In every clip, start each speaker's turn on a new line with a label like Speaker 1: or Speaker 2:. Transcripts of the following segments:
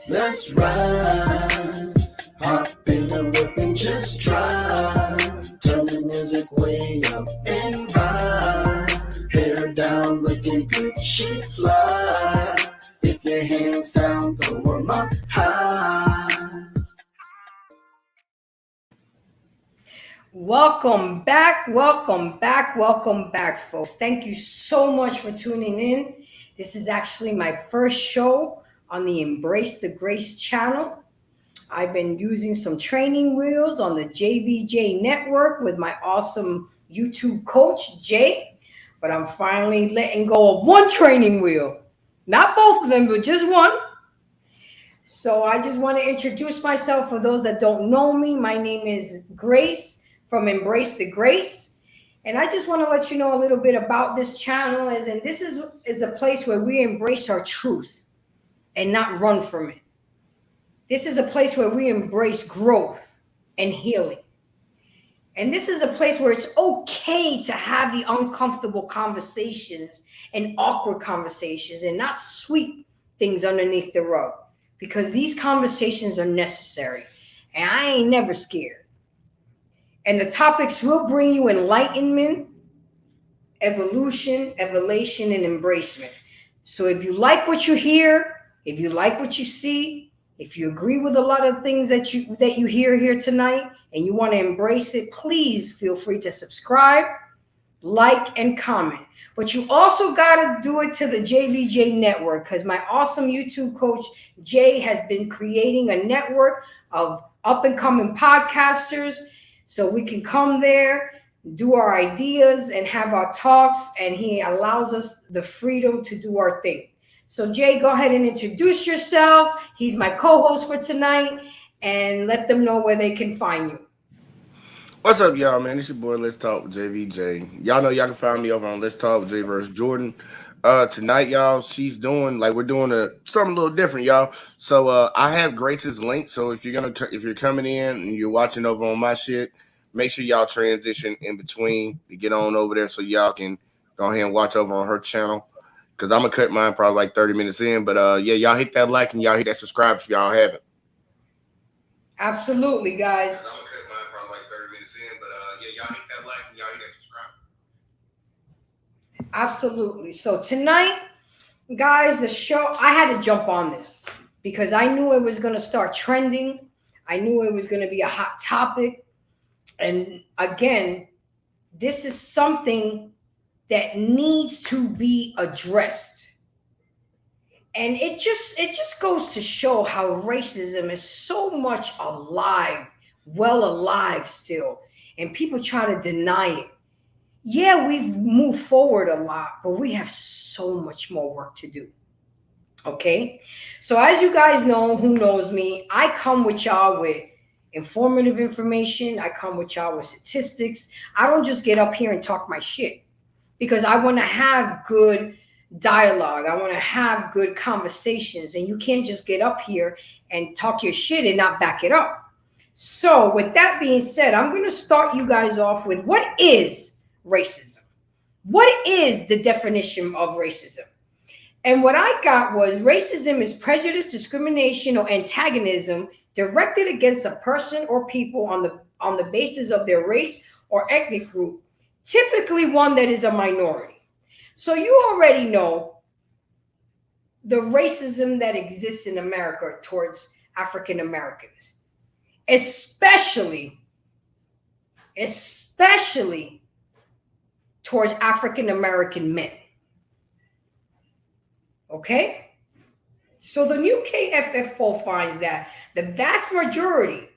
Speaker 1: Let's ride. Hop in the whip and just drive. Turn the music way up and vibe. Hair down, looking good, she fly. If your hands down, throw 'em up high.
Speaker 2: Welcome back, folks. Thank you so much for tuning in. This is actually my first show on the Embrace the Grace channel. I've been using some training wheels on the JVJ network with my awesome YouTube coach, Jay, but I'm finally letting go of one training wheel. Not both of them, but just one. So I just want to introduce myself for those that don't know me. My name is Grace from Embrace the Grace. And I just want to let you know a little bit about this channel and this is a place where we embrace our truth and not run from it. This is a place where we embrace growth and healing. And this is a place where it's okay to have the uncomfortable conversations and awkward conversations and not sweep things underneath the rug, because these conversations are necessary. And I ain't never scared. And the topics will bring you enlightenment, evolution, elevation, and embracement. So if you like what you hear, if you like what you see, if you agree with a lot of things that you hear here tonight and you want to embrace it, please feel free to subscribe, like, and comment. But you also got to do it to the JVJ network, because my awesome YouTube coach, Jay, has been creating a network of up and coming podcasters. So we can come there, do our ideas, and have our talks. And he allows us the freedom to do our thing. So Jay, go ahead and introduce yourself. He's my co-host for tonight, and let them know where they can find you.
Speaker 3: What's up, y'all, man? It's your boy, Let's Talk with JVJ. Y'all know y'all can find me over on Let's Talk with J vs. Jordan. Tonight, y'all, we're doing something a little different, y'all. So I have Grace's link. So if you're coming in and you're watching over on my shit, make sure y'all transition in between to get on over there so y'all can go ahead and watch over on her channel. Cause I'm gonna cut mine probably like 30 minutes in. But yeah, y'all hit that like and y'all hit that subscribe if y'all haven't.
Speaker 2: Absolutely, guys.
Speaker 3: I'm gonna cut mine probably like 30 minutes in, but yeah, y'all hit that like and y'all hit that subscribe.
Speaker 2: Absolutely. So tonight, guys, the show, I had to jump on this because I knew it was going to start trending. I knew it was going to be a hot topic. And again, this is something that needs to be addressed. And it just goes to show how racism is so much alive, well alive still. And people try to deny it. Yeah, we've moved forward a lot, but we have so much more work to do. Okay? So as you guys know, who knows me, I come with y'all with informative information. I come with y'all with statistics. I don't just get up here and talk my shit, because I want to have good dialogue. I want to have good conversations. And you can't just get up here and talk your shit and not back it up. So with that being said, I'm going to start you guys off with what is racism? What is the definition of racism? And what I got was racism is prejudice, discrimination, or antagonism directed against a person or people on the basis of their race or ethnic group, typically one that is a minority. So you already know the racism that exists in America towards African Americans, especially towards African American men. Okay? So the new KFF poll finds that the vast majority,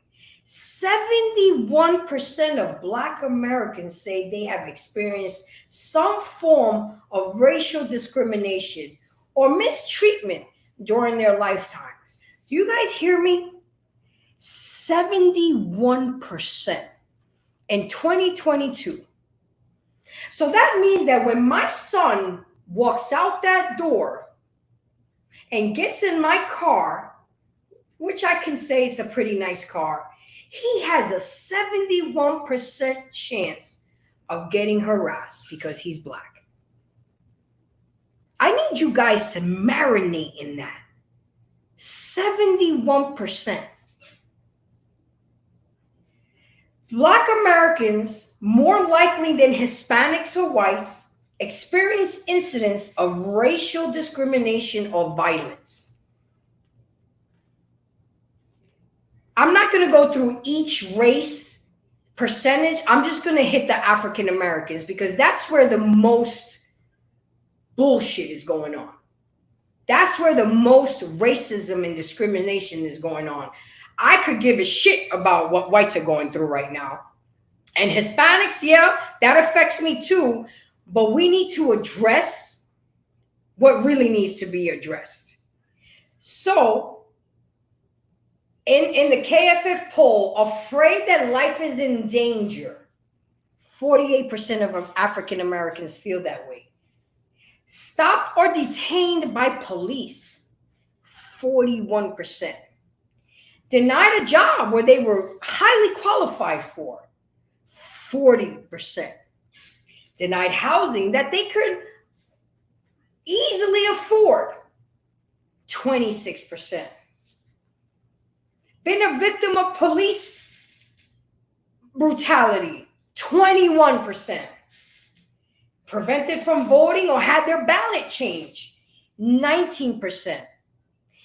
Speaker 2: 71% of Black Americans, say they have experienced some form of racial discrimination or mistreatment during their lifetimes. Do you guys hear me? 71% in 2022. So that means that when my son walks out that door and gets in my car, which I can say is a pretty nice car, he has a 71% chance of getting harassed because he's Black. I need you guys to marinate in that. 71%. Black Americans, more likely than Hispanics or whites, experience incidents of racial discrimination or violence. I'm not going to go through each race percentage. I'm just going to hit the African Americans because that's where the most bullshit is going on. That's where the most racism and discrimination is going on. I could give a shit about what whites are going through right now. And Hispanics, yeah, that affects me too. But we need to address what really needs to be addressed. So, in the KFF poll, afraid that life is in danger, 48% of African Americans feel that way. Stopped or detained by police, 41%. Denied a job where they were highly qualified for, 40%. Denied housing that they could easily afford, 26%. Been a victim of police brutality, 21%. Prevented from voting or had their ballot changed, 19%.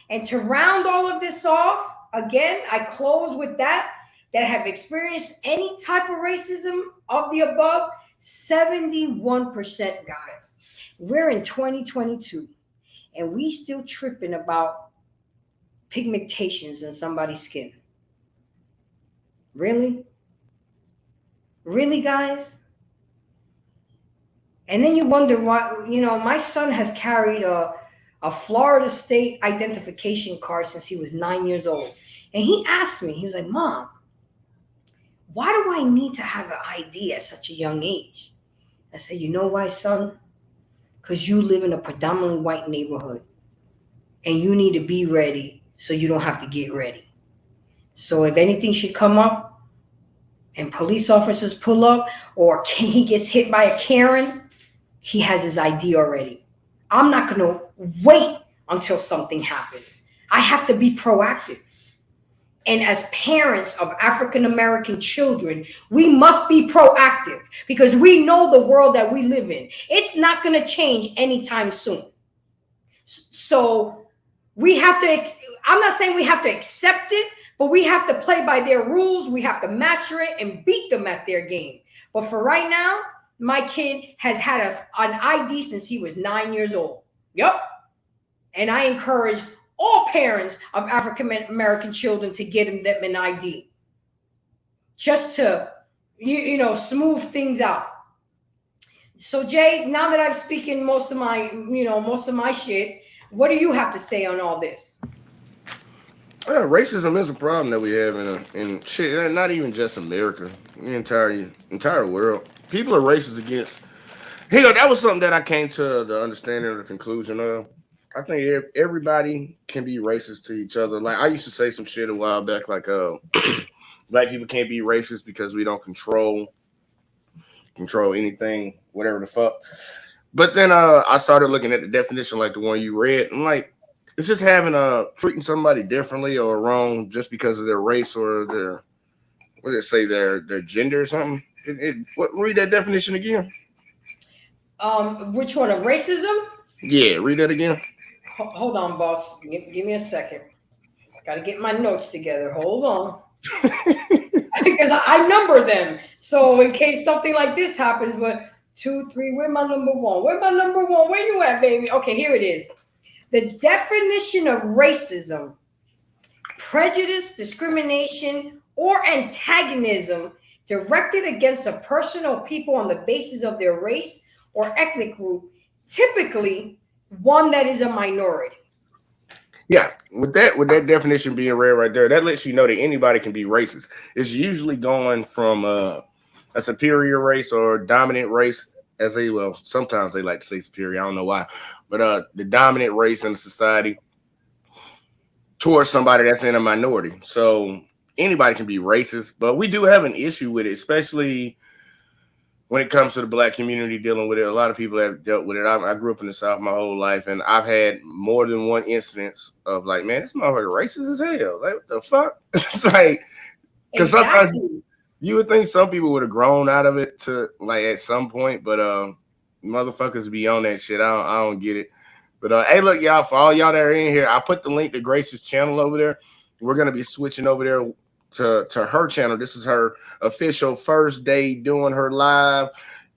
Speaker 2: And to round all of this off, again, I close with that have experienced any type of racism of the above, 71%, guys. We're in 2022, and we still tripping about pigmentations in somebody's skin. Really? Really, guys? And then you wonder why, my son has carried a Florida state identification card since he was 9 years old. And he asked me, he was like, Mom, why do I need to have an ID at such a young age? I said, you know why, son? Because you live in a predominantly white neighborhood and you need to be ready so you don't have to get ready. So if anything should come up and police officers pull up or he gets hit by a Karen, he has his ID already. I'm not going to wait until something happens. I have to be proactive. And as parents of African American children, we must be proactive because we know the world that we live in. It's not going to change anytime soon. So we have to, I'm not saying we have to accept it, but we have to play by their rules. We have to master it and beat them at their game. But for right now, my kid has had an ID since he was 9 years old. Yep. And I encourage all parents of African American children to get them an ID. Just to, smooth things out. So Jay, now that I've spoken most of my shit, what do you have to say on all this?
Speaker 3: Racism is a problem that we have in shit, not even just America, the entire world. People are racist against. That was something that I came to the understanding or the conclusion of. I think everybody can be racist to each other. Like I used to say some shit a while back, like black people can't be racist because we don't control anything, whatever the fuck. But then I started looking at the definition, like the one you read. I'm like, it's just having treating somebody differently or wrong just because of their race or their their gender or something. Read that definition again.
Speaker 2: Which one, of racism?
Speaker 3: Yeah, read that again.
Speaker 2: Hold on, boss. Give me a second. I gotta get my notes together. Hold on. Because I number them. So in case something like this happens, but 2, 3, where's my number one? Where you at, baby? Okay, here it is. The definition of racism: prejudice, discrimination, or antagonism directed against a person or people on the basis of their race or ethnic group, typically one that is a minority.
Speaker 3: Yeah, with that definition being read right there, that lets you know that anybody can be racist. It's usually going from a superior race or dominant race, sometimes they like to say superior, I don't know why, but the dominant race in society towards somebody that's in a minority. So anybody can be racist, but we do have an issue with it, especially when it comes to the black community dealing with it. A lot of people have dealt with it. I grew up in the South my whole life, and I've had more than one instance of like, man, this motherfucker racist as hell. Like, what the fuck? It's like, because sometimes you would think some people would have grown out of it to like at some point, but motherfuckers be on that shit. I don't get it. But hey, look, y'all, for all y'all that are in here, I put the link to Grace's channel over there. We're gonna be switching over there to her channel. This is her official first day doing her live,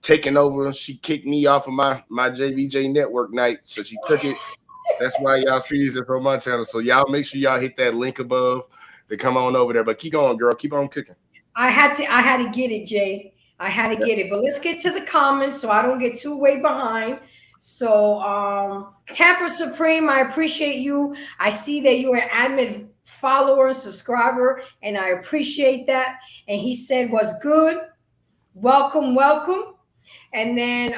Speaker 3: taking over. She kicked me off of my JVJ network night, so she took it. That's why y'all see it from my channel. So y'all make sure y'all hit that link above to come on over there. But keep going, girl. Keep on cooking.
Speaker 2: I had to get it, Jay. I had to get it. But let's get to the comments so I don't get too way behind. So Tampa Supreme, I appreciate you. I see that you're an admin follower and subscriber, and I appreciate that. And he said, "What's good? Welcome, welcome." And then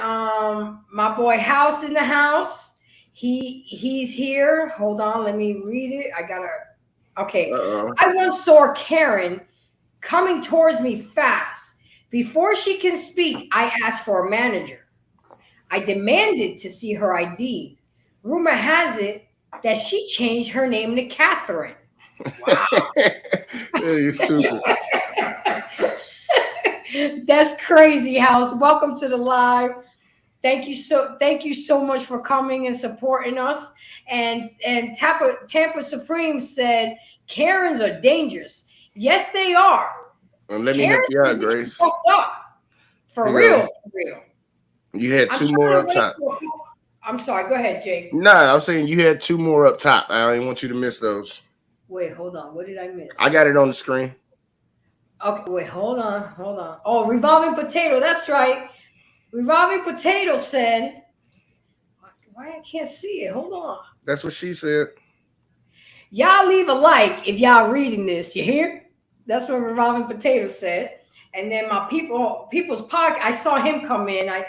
Speaker 2: my boy House in the house. He's here. Hold on, let me read it. Okay. I once saw Karen coming towards me fast. Before she can speak, I asked for a manager. I demanded to see her ID. Rumor has it that she changed her name to Catherine. Wow.
Speaker 3: You're stupid.
Speaker 2: That's crazy, House. Welcome to the live. Thank you so much for coming and supporting us. And Tampa Supreme said Karens are dangerous. Yes, they are.
Speaker 3: And let me help you out, Grace.
Speaker 2: For real.
Speaker 3: You had two more up top.
Speaker 2: I'm sorry. Go ahead, Jake.
Speaker 3: Nah, I'm saying you had two more up top. I didn't want you to miss those.
Speaker 2: Wait, hold on. What did I miss?
Speaker 3: I got it on the screen.
Speaker 2: Okay, wait, hold on. Oh, Revolving Potato. That's right. Revolving Potato said, why I can't see it? Hold on.
Speaker 3: That's what she said.
Speaker 2: Y'all leave a like if y'all reading this. You hear? That's what Revolving Potato said. And then my people's podcast, I saw him come in. I'm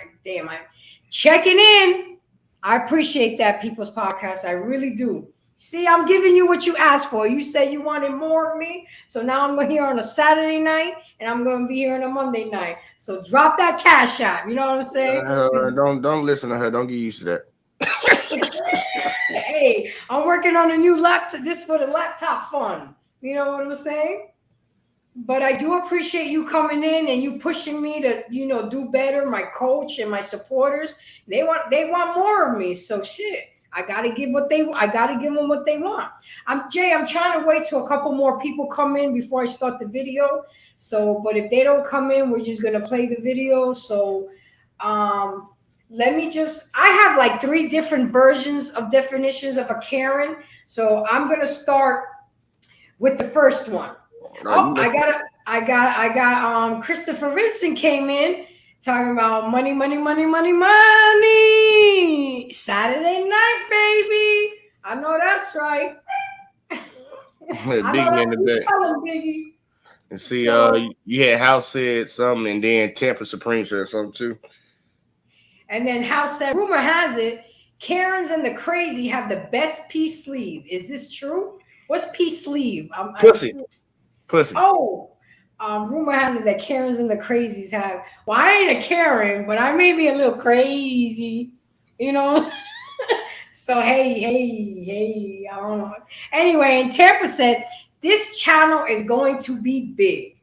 Speaker 2: checking in. I appreciate that, People's Podcast. I really do. See, I'm giving you what you asked for. You said you wanted more of me. So now I'm here on a Saturday night and I'm going to be here on a Monday night. So drop that cash out. You know what I'm saying?
Speaker 3: Don't listen to her. Don't get used to that.
Speaker 2: Hey, I'm working on a new laptop. This for the laptop fund. You know what I'm saying? But I do appreciate you coming in and you pushing me to, do better. My coach and my supporters, they want more of me. So shit, I gotta give them what they want. I'm trying to wait till a couple more people come in before I start the video. So, but if they don't come in, we're just gonna play the video. So, I have like 3 different versions of definitions of a Karen. So I'm gonna start with the first one. I got Christopher Vincent came in talking about money. Saturday night, baby. I know that's right.
Speaker 3: Biggie in the back.
Speaker 2: Tell him, Biggie.
Speaker 3: And see, you had House said something, and then Tampa Supreme said something too.
Speaker 2: And then House said, rumor has it, Karens and the crazy have the best peace sleeve. Is this true? What's peace sleeve?
Speaker 3: Pussy.
Speaker 2: Oh, rumor has it that Karens and the crazies have. Well, I ain't a Karen, but I may be a little crazy, So hey, I don't know. Anyway, and Tampa said this channel is going to be big.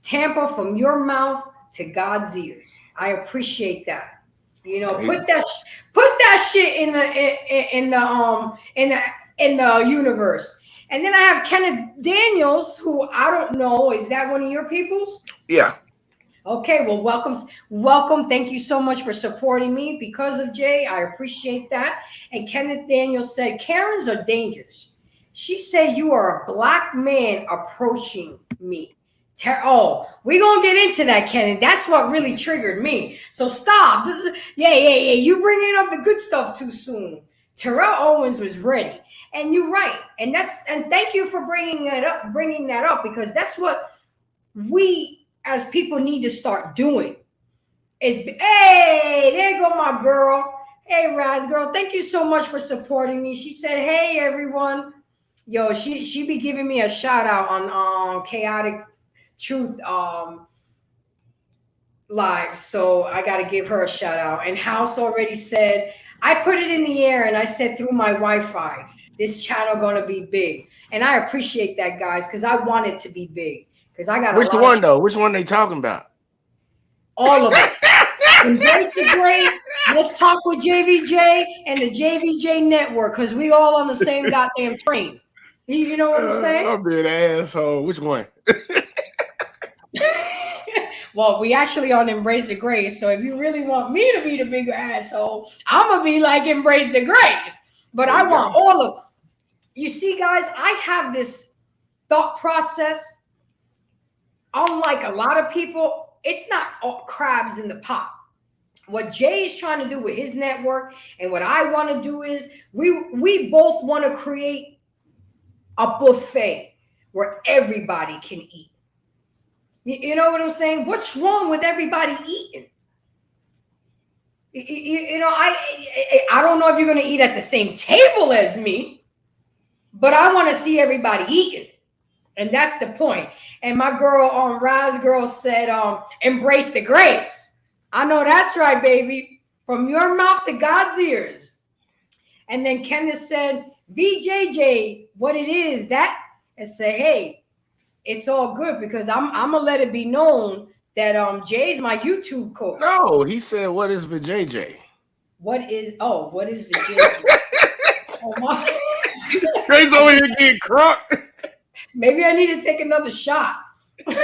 Speaker 2: Tampa, from your mouth to God's ears. I appreciate that. Put that shit in the universe. And then I have Kenneth Daniels, who I don't know. Is that one of your peoples?
Speaker 3: Yeah.
Speaker 2: Okay, well, welcome. Thank you so much for supporting me because of Jay. I appreciate that. And Kenneth Daniels said, Karens are dangerous. She said you are a black man approaching me. We're going to get into that, Kenneth. That's what really triggered me. So stop. Yeah. You bringing up the good stuff too soon. Terrell Owens was ready. And you're right. And thank you for bringing that up because that's what we as people need to start doing. Hey, there you go, my girl. Hey, Raz girl. Thank you so much for supporting me. She said, hey, everyone. Yo, she be giving me a shout out on Chaotic Truth live. So I got to give her a shout out. And House already said, I put it in the air and I said through my Wi-Fi, this channel going to be big. And I appreciate that, guys, because I want it to be big. Because I got a
Speaker 3: Which
Speaker 2: lot
Speaker 3: one
Speaker 2: of
Speaker 3: though? Which one they talking about?
Speaker 2: all of them. Embrace the Grace. Let's talk with JVJ and the JVJ network because we all on the same goddamn train. You know what I'm saying?
Speaker 3: I'm being an asshole. Which one?
Speaker 2: Well, we actually on Embrace the Grace. So if you really want me to be the bigger asshole, I'm gonna be like Embrace the Grace. But
Speaker 3: There
Speaker 2: I
Speaker 3: you
Speaker 2: want
Speaker 3: go.
Speaker 2: all of. You see, guys, I have this thought process. Unlike a lot of people, it's not all crabs in the pot. What Jay is trying to do with his network and what I want to do is we both want to create a buffet where everybody can eat. You know what I'm saying? What's wrong with everybody eating? You know, I don't know if you're going to eat at the same table as me, but I want to see everybody eating. And that's the point. And my girl on Raz Girl said, embrace the grace. I know that's right, baby. From your mouth to God's ears. And then Kenneth said, BJJ, what it is, that, and say, hey, it's all good because I'm gonna let it be known that Jay's my YouTube coach.
Speaker 3: No, he said, "What is VJJ?"
Speaker 2: What is VJJ? Oh my!
Speaker 3: He's over here getting crunk.
Speaker 2: Maybe I need to take another shot. Then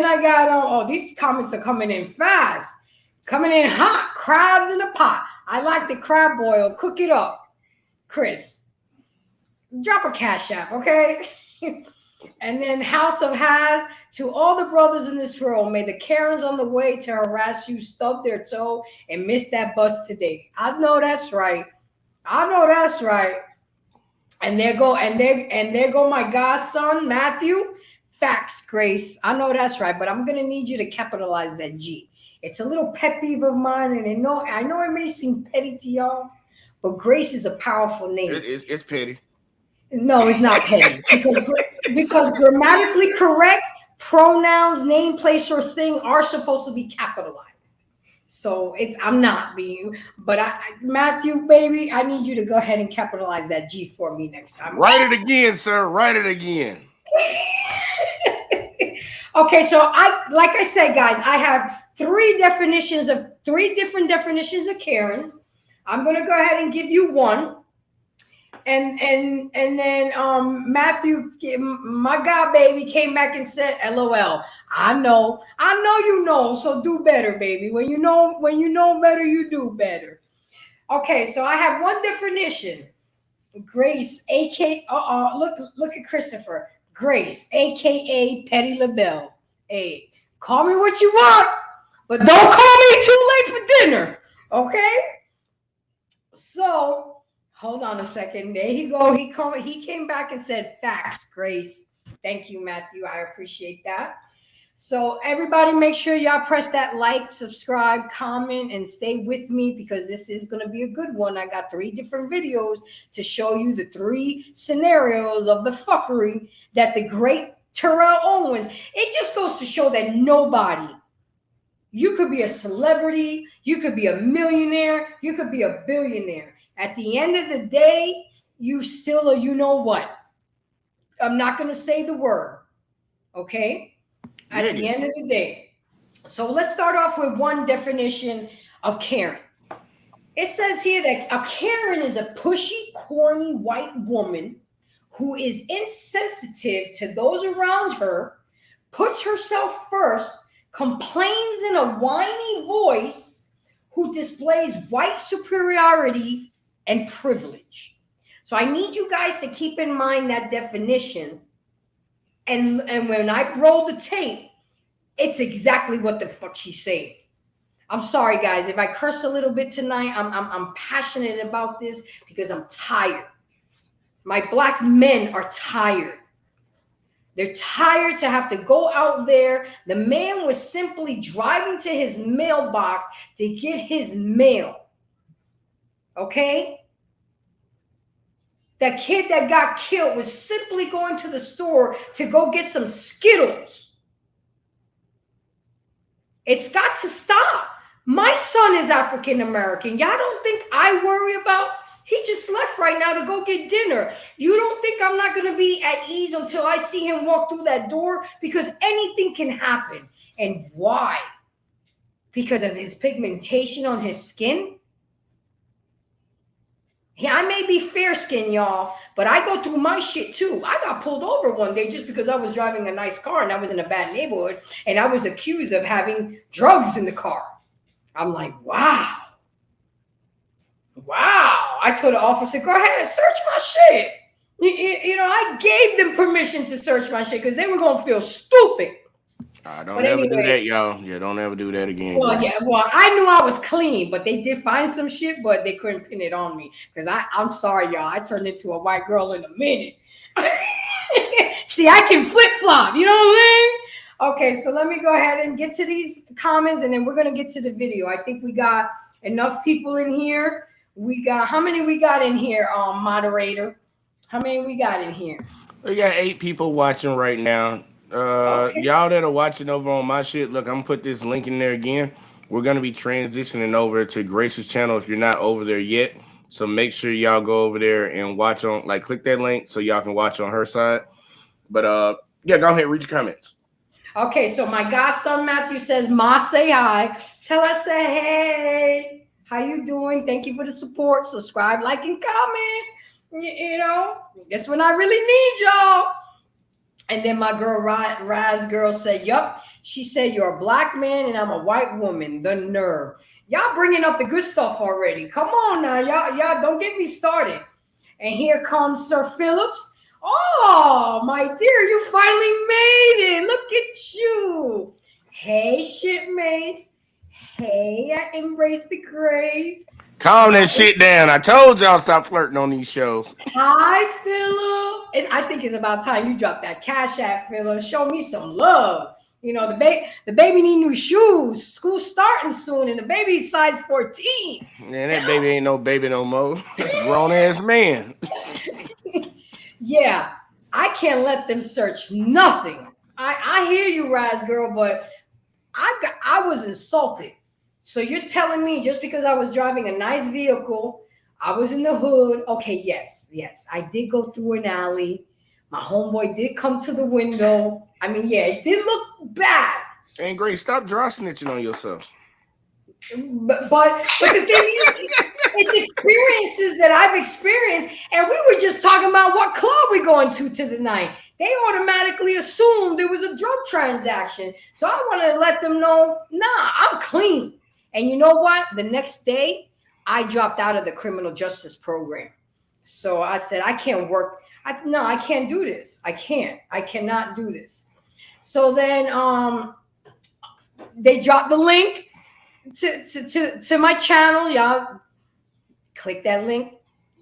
Speaker 2: I got oh, these comments are coming in fast, coming in hot. Crabs in a pot. I like the crab boil. Cook it up, Chris. Drop a cash app, okay? And then House of Has, to all the brothers in this world, may the Karens on the way to harass you stub their toe and miss that bus today. I know that's right. I know that's right. And there go my godson Matthew. Facts, Grace. I know that's right, but I'm gonna need you to capitalize that G. It's a little pet peeve of mine, and I know it may seem petty to y'all, but Grace is a powerful name.
Speaker 3: It's petty.
Speaker 2: No, it's not petty because grammatically correct pronouns, name, place, or thing are supposed to be capitalized. So I'm not being, but Matthew, baby, I need you to go ahead and capitalize that G for me next time.
Speaker 3: Write it again, sir. Write it again.
Speaker 2: Okay, so like I said, guys, I have three different definitions of Karens. I'm gonna go ahead and give you one. And then Matthew, my God baby, came back and said, LOL. I know you know, so do better, baby. When you know better, you do better. Okay, so I have one definition. Grace, aka look at Christopher. Grace, aka Petty LaBelle. Hey, call me what you want, but don't call me too late for dinner. Okay? So hold on a second. There you go. He came back and said, facts, Grace. Thank you, Matthew. I appreciate that. So everybody make sure y'all press that like, subscribe, comment, and stay with me because this is going to be a good one. I got 3 different videos to show you the 3 scenarios of the fuckery that the great Terrell Owens. It just goes to show that nobody, you could be a celebrity, you could be a millionaire, you could be a billionaire. At the end of the day, you still are, you know what? I'm not going to say the word, okay? At the end of the day. So let's start off with one definition of Karen. It says here that a Karen is a pushy, corny white woman who is insensitive to those around her, puts herself first, complains in a whiny voice, who displays white superiority and privilege. So I need you guys to keep in mind that definition. And when I roll the tape, it's exactly what the fuck she's saying. I'm sorry, guys. If I curse a little bit tonight, I'm passionate about this because I'm tired. My black men are tired. They're tired to have to go out there. The man was simply driving to his mailbox to get his mail. Okay? That kid that got killed was simply going to the store to go get some Skittles. It's got to stop. My son is African American. Y'all don't think I worry about? He just left right now to go get dinner. You don't think I'm not going to be at ease until I see him walk through that door? Because anything can happen. And why? Because of his pigmentation on his skin? Yeah, I may be fair skinned, y'all, but I go through my shit too. I got pulled over one day just because I was driving a nice car and I was in a bad neighborhood and I was accused of having drugs in the car. I'm like, wow. I told the officer, go ahead, search my shit. You know, I gave them permission to search my shit because they were going to feel stupid.
Speaker 3: Don't ever do that, y'all. Yeah, don't ever do that again.
Speaker 2: Well, I knew I was clean, but they did find some shit, but they couldn't pin it on me because I'm sorry, y'all. I turned into a white girl in a minute. See, I can flip-flop. You know what I'm saying? Okay, so let me go ahead and get to these comments, and then we're going to get to the video. I think we got enough people in here. How many we got in here, moderator? How many we got in here?
Speaker 3: We got 8 people watching right now. Okay. Y'all that are watching over on my shit, look, I'm going to put this link in there again. We're going to be transitioning over to Grace's channel if you're not over there yet. So make sure y'all go over there and watch on, like, click that link so y'all can watch on her side. But, yeah, go ahead, read your comments.
Speaker 2: Okay, so my godson Matthew says, Ma, say hi. Tell us, say hey. How you doing? Thank you for the support. Subscribe, like, and comment. You know, that's when I really need y'all. And then my girl, Raz girl said, yup. She said, you're a black man and I'm a white woman. The nerve. Y'all bringing up the good stuff already. Come on now. Y'all don't get me started. And here comes Sir Phillips. Oh, my dear, you finally made it. Look at you. Hey, shipmates. Hey, I embrace the grace.
Speaker 3: Calm that shit down. I told y'all stop flirting on these shows.
Speaker 2: Hi, Philip. I think it's about time you drop that cash app, Philip. Show me some love. You know, the baby need new shoes. School's starting soon, and the baby's size 14.
Speaker 3: Man, that baby ain't no baby no more. That's a grown-ass man.
Speaker 2: Yeah, I can't let them search nothing. I hear you, Raz girl, but I was insulted. So you're telling me just because I was driving a nice vehicle, I was in the hood. Okay, yes, I did go through an alley. My homeboy did come to the window. I mean, yeah, it did look bad.
Speaker 3: And Grace, stop dry snitching on yourself.
Speaker 2: But the thing is, it's experiences that I've experienced, and we were just talking about what club we're going to tonight. They automatically assumed there was a drug transaction. So I wanted to let them know, nah, I'm clean. And you know what? The next day, I dropped out of the criminal justice program. So I said, I can't work. I can't do this. I cannot do this. So then they dropped the link to my channel. Y'all click that link,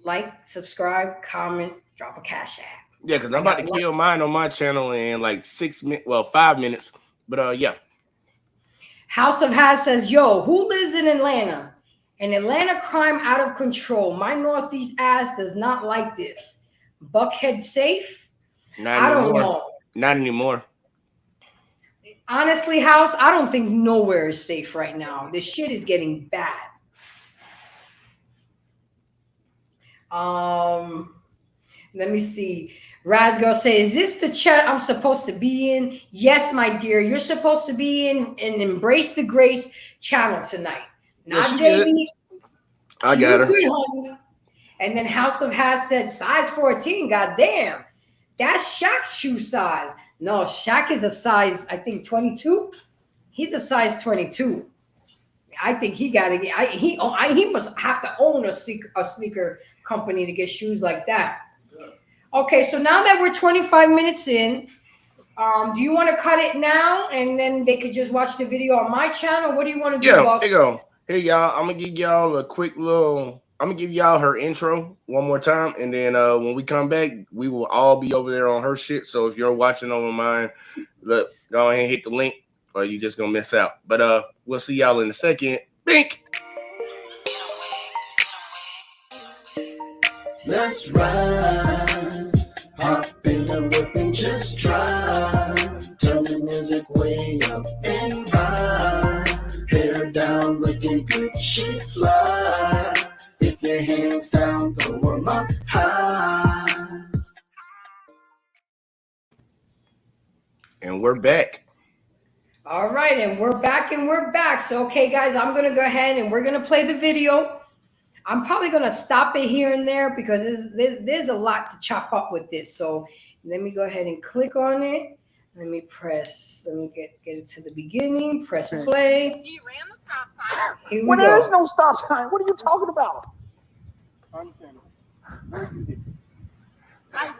Speaker 2: like, subscribe, comment, drop a cash app.
Speaker 3: Yeah, because I'm about to kill mine on my channel in like 5 minutes. But yeah.
Speaker 2: House of Has says, yo, who lives in Atlanta? An Atlanta crime out of control. My Northeast ass does not like this. Buckhead safe? I don't know.
Speaker 3: Not anymore.
Speaker 2: Honestly, House, I don't think nowhere is safe right now. This shit is getting bad. Let me see. Razgirl says, is this the chat I'm supposed to be in? Yes, my dear. You're supposed to be in an Embrace the Grace channel tonight. Not JB.
Speaker 3: I got her.
Speaker 2: And then House of Has said, size 14. Goddamn. That's Shaq's shoe size. No, Shaq is a size, I think, 22. He's a size 22. I think he got to get, he must have to own a sneaker company to get shoes like that. Okay, so now that we're 25 minutes in, do you want to cut it now and then they could just watch the video on my channel? What do you want to do?
Speaker 3: Yeah, here you go. Hey, y'all, I'm going to give y'all a quick little, I'm going to give y'all her intro one more time. And then when we come back, we will all be over there on her shit. So if you're watching over mine, look, go ahead and hit the link or you're just going to miss out. But we'll see y'all in a second. Bink!
Speaker 1: Let's ride, hop in the whip and just drive. Turn the music way up and vibe.
Speaker 3: And we're back.
Speaker 2: All right, and we're back So, okay, guys, I'm going to go ahead and we're going to play the video. I'm probably going to stop it here and there because there's a lot to chop up with this. So let me go ahead and click on it. Let me get it to the beginning. Press play.
Speaker 4: He ran the stop sign.
Speaker 2: Here we
Speaker 5: Well,
Speaker 2: go.
Speaker 5: there is no stop sign. What are you talking about?
Speaker 4: I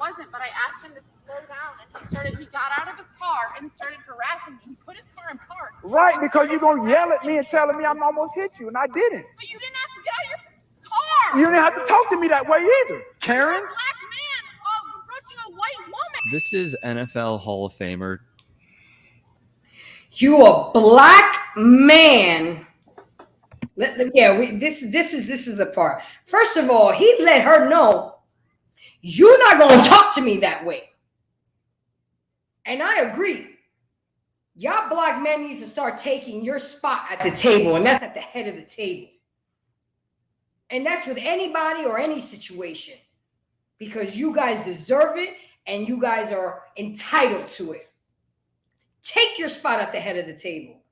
Speaker 4: wasn't, but I asked him to slow down, and he got out of his car and started harassing me. He put his car in park.
Speaker 5: Right, because you're going to yell at me and telling me I'm almost hit you, and I didn't.
Speaker 4: But you didn't have to get out of your car.
Speaker 5: You didn't have to talk to me that way either, Karen.
Speaker 4: You're a black man approaching a white woman.
Speaker 6: This is NFL Hall of Famer.
Speaker 2: You a black man. This is the part. First of all, he let her know you're not going to talk to me that way. And I agree. Y'all black men need to start taking your spot at the table, and that's at the head of the table. And that's with anybody or any situation, because you guys deserve it and you guys are entitled to it. Take your spot at the head of the table.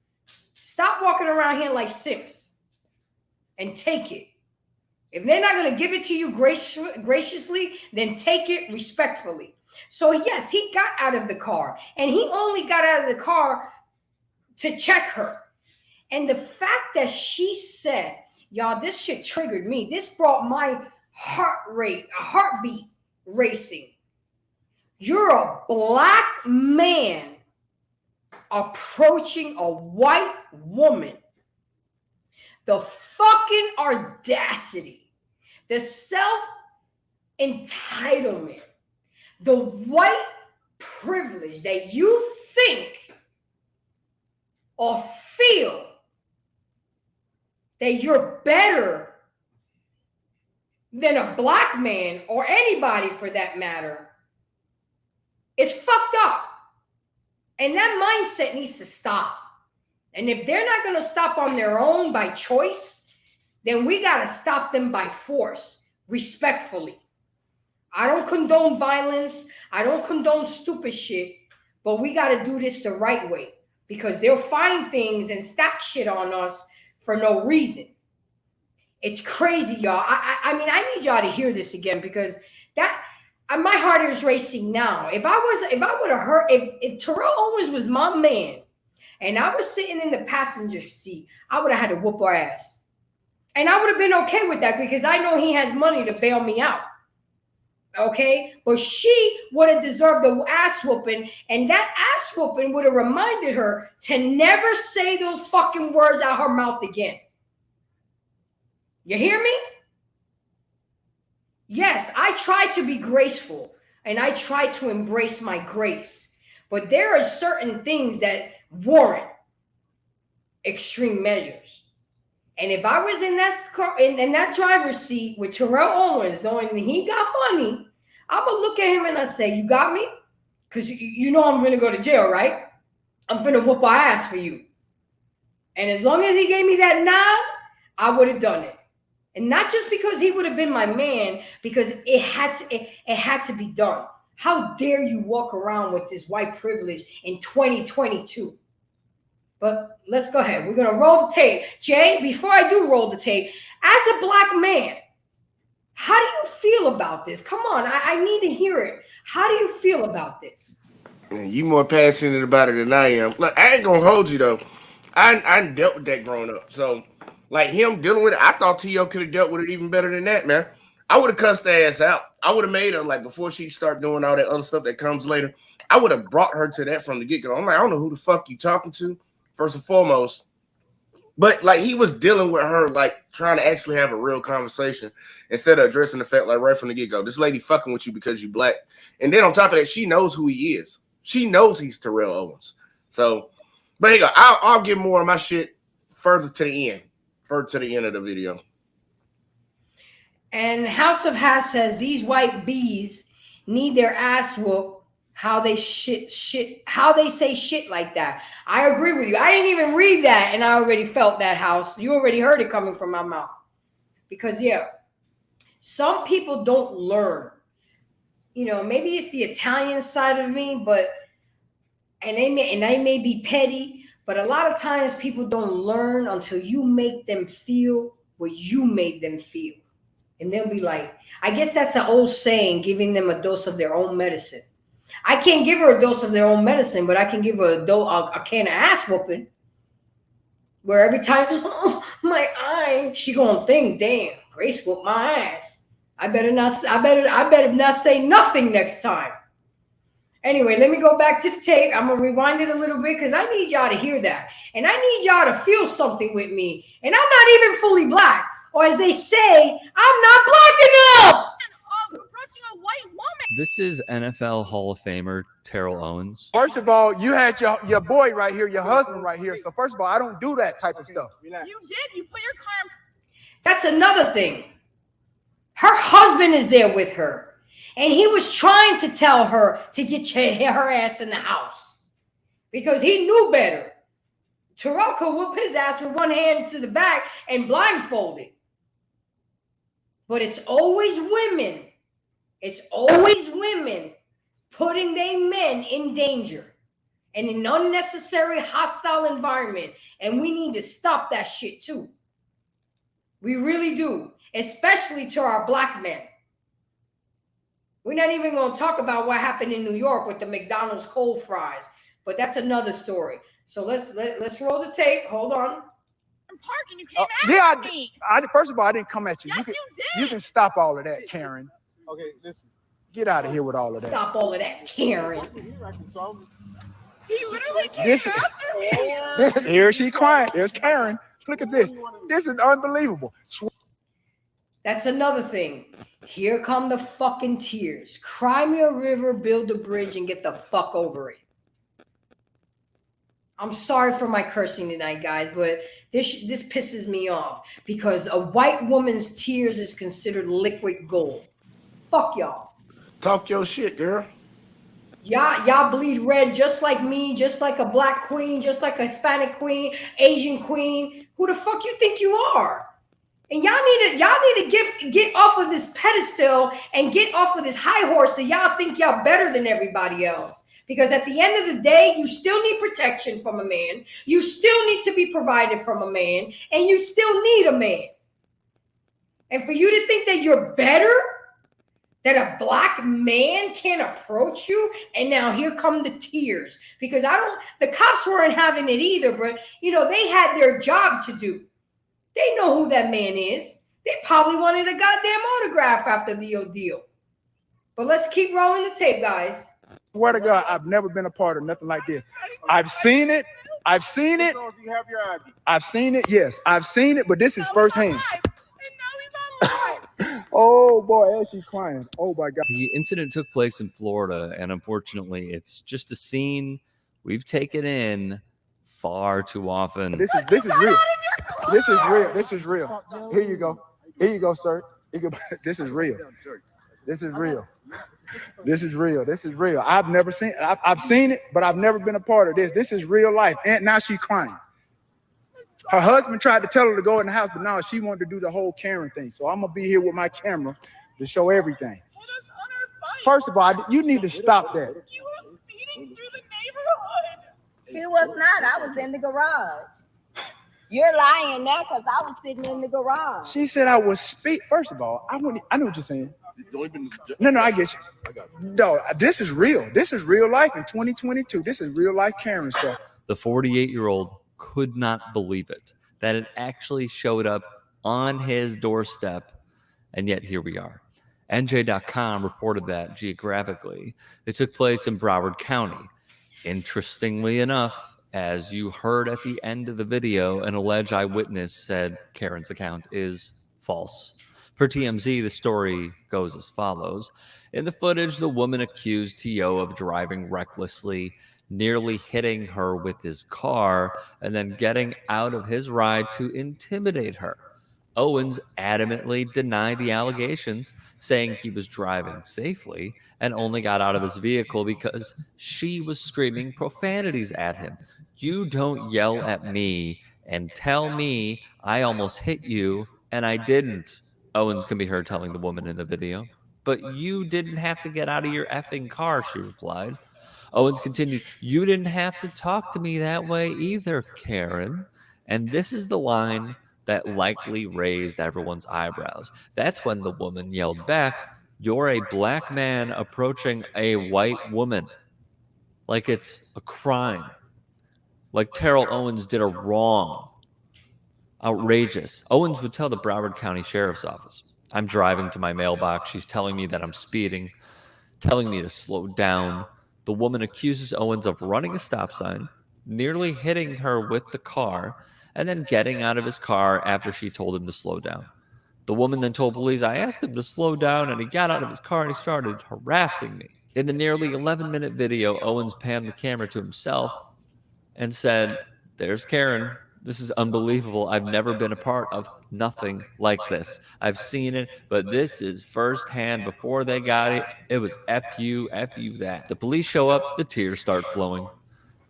Speaker 2: Stop walking around here like simps and take it. If they're not going to give it to you graciously, then take it respectfully. So yes, he got out of the car, and he only got out of the car to check her. And the fact that she said, y'all, this shit triggered me. This brought my heartbeat racing. You're a black man approaching a white woman. The fucking audacity, the self-entitlement, the white privilege that you think or feel that you're better than a black man or anybody for that matter is fucked up. And that mindset needs to stop. And if they're not going to stop on their own by choice, then we got to stop them by force, respectfully. I don't condone violence. I don't condone stupid shit, but we got to do this the right way, because they'll find things and stack shit on us for no reason. It's crazy, y'all. I mean, I need y'all to hear this again, because my heart is racing now. If Terrell Owens was my man and I was sitting in the passenger seat, I would have had to whoop her ass. And I would have been okay with that, because I know he has money to bail me out. Okay? But she would have deserved the ass whooping, and that ass whooping would have reminded her to never say those fucking words out her mouth again. You hear me? Yes, I try to be graceful, and I try to embrace my grace. But there are certain things that warrant extreme measures. And if I was in that car, in that driver's seat with Terrell Owens, knowing that he got money, I'm going to look at him and I say, you got me? Because you know I'm going to go to jail, right? I'm going to whoop my ass for you. And as long as he gave me that nod, I would have done it. And not just because he would have been my man, because it had to be done. How dare you walk around with this white privilege in 2022? But let's go ahead. We're going to roll the tape. Jay, before I do roll the tape, as a black man, how do you feel about this? Come on, I need to hear it. How do you feel about this?
Speaker 3: You more passionate about it than I am. Look, I ain't going to hold you, though. I dealt with that growing up. So, like him dealing with it, I thought T.O. could have dealt with it even better than that, man. I would have cussed the ass out. I would have made her, like, before she start doing all that other stuff that comes later, I would have brought her to that from the get-go. I'm like, I don't know who the fuck you talking to, first and foremost. But, like, he was dealing with her, like, trying to actually have a real conversation instead of addressing the fact, like, right from the get-go, this lady fucking with you because you black. And then on top of that, she knows who he is. She knows he's Terrell Owens. So, but here you go. I'll get more of my shit further to the end of the video.
Speaker 2: And House of Hass says these white bees need their ass whooped. How they say shit like that. I agree with you. I didn't even read that, and I already felt that, House. You already heard it coming from my mouth. Because yeah, some people don't learn. You know, maybe it's the Italian side of me, but and they may be petty, but a lot of times people don't learn until you make them feel what you made them feel. And they'll be like, I guess that's the old saying, giving them a dose of their own medicine. I can't give her a dose of their own medicine, but I can give her a can of ass whooping. Where every time, oh, my eye, she gonna think, damn, Grace whooped my ass. I better not say nothing next time. Anyway, let me go back to the tape. I'm gonna rewind it a little bit because I need y'all to hear that. And I need y'all to feel something with me. And I'm not even fully black. Or as they say, I'm not black enough.
Speaker 4: Approaching a white woman.
Speaker 6: This is NFL Hall of Famer Terrell Owens.
Speaker 5: First of all, you had your boy right here, your husband right here. So first of all, I don't do that type of stuff.
Speaker 4: You did. You put your car.
Speaker 2: That's another thing. Her husband is there with her. And he was trying to tell her to get her ass in the house. Because he knew better. Terrell could whoop his ass with one hand to the back and blindfolded. But it's always women. It's always women putting their men in danger and in an unnecessary hostile environment. And we need to stop that shit too. We really do. Especially to our black men. We're not even going to talk about what happened in New York with the McDonald's cold fries. But that's another story. So let's roll the tape. Hold on.
Speaker 4: Park and you came at me.
Speaker 5: First of all, I didn't come at you.
Speaker 4: Yes, you did.
Speaker 5: You can stop all of that, Karen. Okay, listen. Get out of here with all of that.
Speaker 2: Stop all of that, Karen.
Speaker 4: He literally came after me.
Speaker 5: Here she crying. There's Karen. Look at this. This is unbelievable.
Speaker 2: That's another thing. Here come the fucking tears. Cry me a river, build a bridge, and get the fuck over it. I'm sorry for my cursing tonight, guys, but this pisses me off because a white woman's tears is considered liquid gold. Fuck y'all.
Speaker 3: Talk your shit, girl.
Speaker 2: Y'all bleed red just like me, just like a black queen, just like a Hispanic queen, Asian queen. Who the fuck you think you are? And y'all need to get off of this pedestal and get off of this high horse that y'all think y'all better than everybody else. Because at the end of the day, you still need protection from a man. You still need to be provided from a man. And you still need a man. And for you to think that you're better, that a black man can't approach you, and now here come the tears. Because the cops weren't having it either, but they had their job to do. They know who that man is. They probably wanted a goddamn autograph after the ordeal. But let's keep rolling the tape, guys.
Speaker 5: Swear to God, I've never been a part of nothing like this. I've seen it. I've seen it. I've seen it. Yes, I've seen it, but this is firsthand. Oh boy, as she's crying. Oh my God.
Speaker 6: The incident took place in Florida, and unfortunately, it's just a scene we've taken in far too often.
Speaker 5: This is real. This is real. This is real. Here you go. Here you go, sir. This is real. This is real. This is real. This is real. I've never seen it. I've seen it, but I've never been a part of this. This is real life. And now she's crying. Her husband tried to tell her to go in the house, but now she wanted to do the whole Karen thing. So I'm going to be here with my camera to show everything. First of all, you need to stop that.
Speaker 4: You were speeding through the neighborhood.
Speaker 7: He was not. I was in the garage. You're lying now because I was sitting in the garage.
Speaker 5: She said I was speed. First of all, I know what you're saying. No, I get you. No, this is real. This is real life in 2022. This is real life Karen stuff.
Speaker 6: The 48-year-old could not believe it, that it actually showed up on his doorstep, and yet here we are. NJ.com reported that geographically it took place in Broward County. Interestingly enough, as you heard at the end of the video, an alleged eyewitness said Karen's account is false. Per TMZ, the story goes as follows. In the footage, the woman accused T.O. of driving recklessly, nearly hitting her with his car, and then getting out of his ride to intimidate her. Owens adamantly denied the allegations, saying he was driving safely and only got out of his vehicle because she was screaming profanities at him. You don't yell at me and tell me I almost hit you, and I didn't. Owens can be heard telling the woman in the video. But you didn't have to get out of your effing car, she replied. Owens continued, "You didn't have to talk to me that way either, Karen." And this is the line that likely raised everyone's eyebrows. That's when the woman yelled back, "You're a black man approaching a white woman." Like it's a crime. Like Terrell Owens did a wrong. Outrageous. Owens would tell the Broward County Sheriff's Office, "I'm driving to my mailbox. She's telling me that I'm speeding, telling me to slow down." The woman accuses Owens of running a stop sign, nearly hitting her with the car, and then getting out of his car after she told him to slow down. The woman then told police, "I asked him to slow down, and he got out of his car and he started harassing me." In the nearly 11-minute video, Owens panned the camera to himself and said, "There's Karen. This is unbelievable. I've never been a part of nothing like this. I've seen it, but this is firsthand. Before they got it, it was F you that." The police show up, the tears start flowing.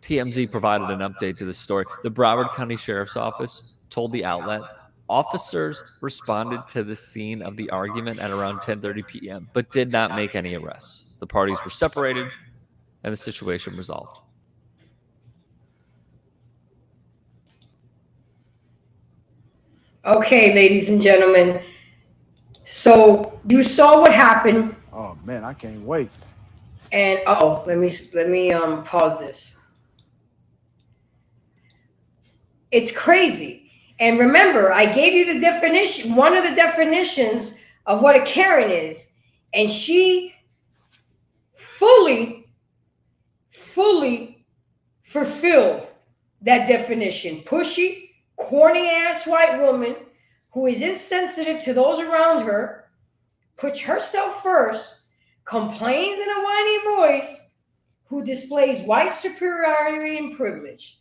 Speaker 6: TMZ provided an update to this story. The Broward County Sheriff's Office told the outlet officers responded to the scene of the argument at around 10:30 p.m., but did not make any arrests. The parties were separated and the situation resolved.
Speaker 2: Okay, ladies and gentlemen. So you saw what happened.
Speaker 5: Oh man, I can't wait.
Speaker 2: And let me pause this. It's crazy. And remember, I gave you the definition, one of the definitions of what a Karen is, and she fully fulfilled that definition. Pushy, corny ass white woman who is insensitive to those around her, puts herself first, complains in a whiny voice, who displays white superiority and privilege.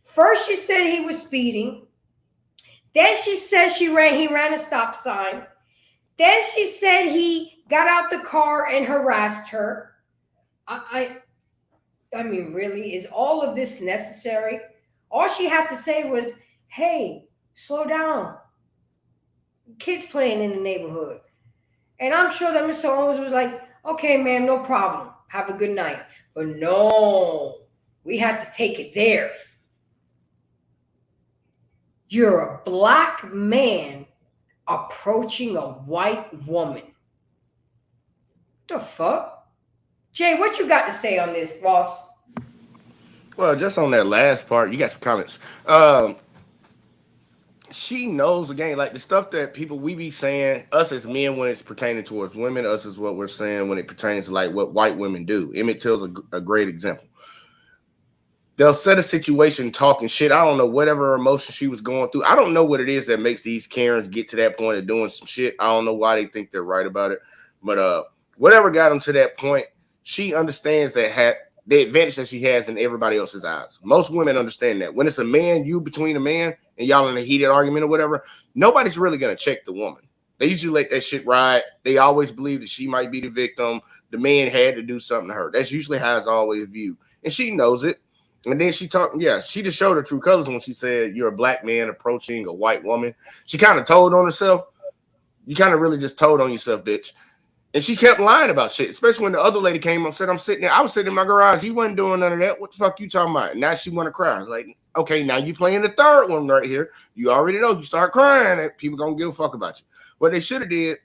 Speaker 2: First, she said he was speeding. Then she said he ran a stop sign. Then she said he got out the car and harassed her. I mean, really, is all of this necessary? All she had to say was, "Hey, slow down. Kids playing in the neighborhood." And I'm sure that Mr. Owens was like, "Okay, ma'am, no problem. Have a good night." But no, we had to take it there. You're a black man approaching a white woman. The fuck? Jay, what you got to say on this, boss?
Speaker 3: Well, just on that last part, you got some comments. She knows the game, like the stuff that we be saying, us as men when it's pertaining towards women, us is what we're saying when it pertains to like what white women do. Emmett Till's a great example. They'll set a situation talking shit. I don't know whatever emotion she was going through. I don't know what it is that makes these Karens get to that point of doing some shit. I don't know why they think they're right about it. But whatever got them to that point, she understands that the advantage that she has in everybody else's eyes. Most women understand that. When it's a man, you between a man, and y'all in a heated argument or whatever, nobody's really going to check the woman. They usually let that shit ride. They always believe that she might be the victim. The man had to do something to her. That's usually how it's always viewed. And she knows it. And then she she just showed her true colors when she said, "You're a black man approaching a white woman." She kind of told on herself. You kind of really just told on yourself, bitch. And she kept lying about shit, especially when the other lady came up and said, "I'm sitting there. I was sitting in my garage. You wasn't doing none of that. What the fuck you talking about?" And now she want to cry. Like, okay, now you playing the third one right here. You already know you start crying that people gonna give a fuck about you. What they should have did,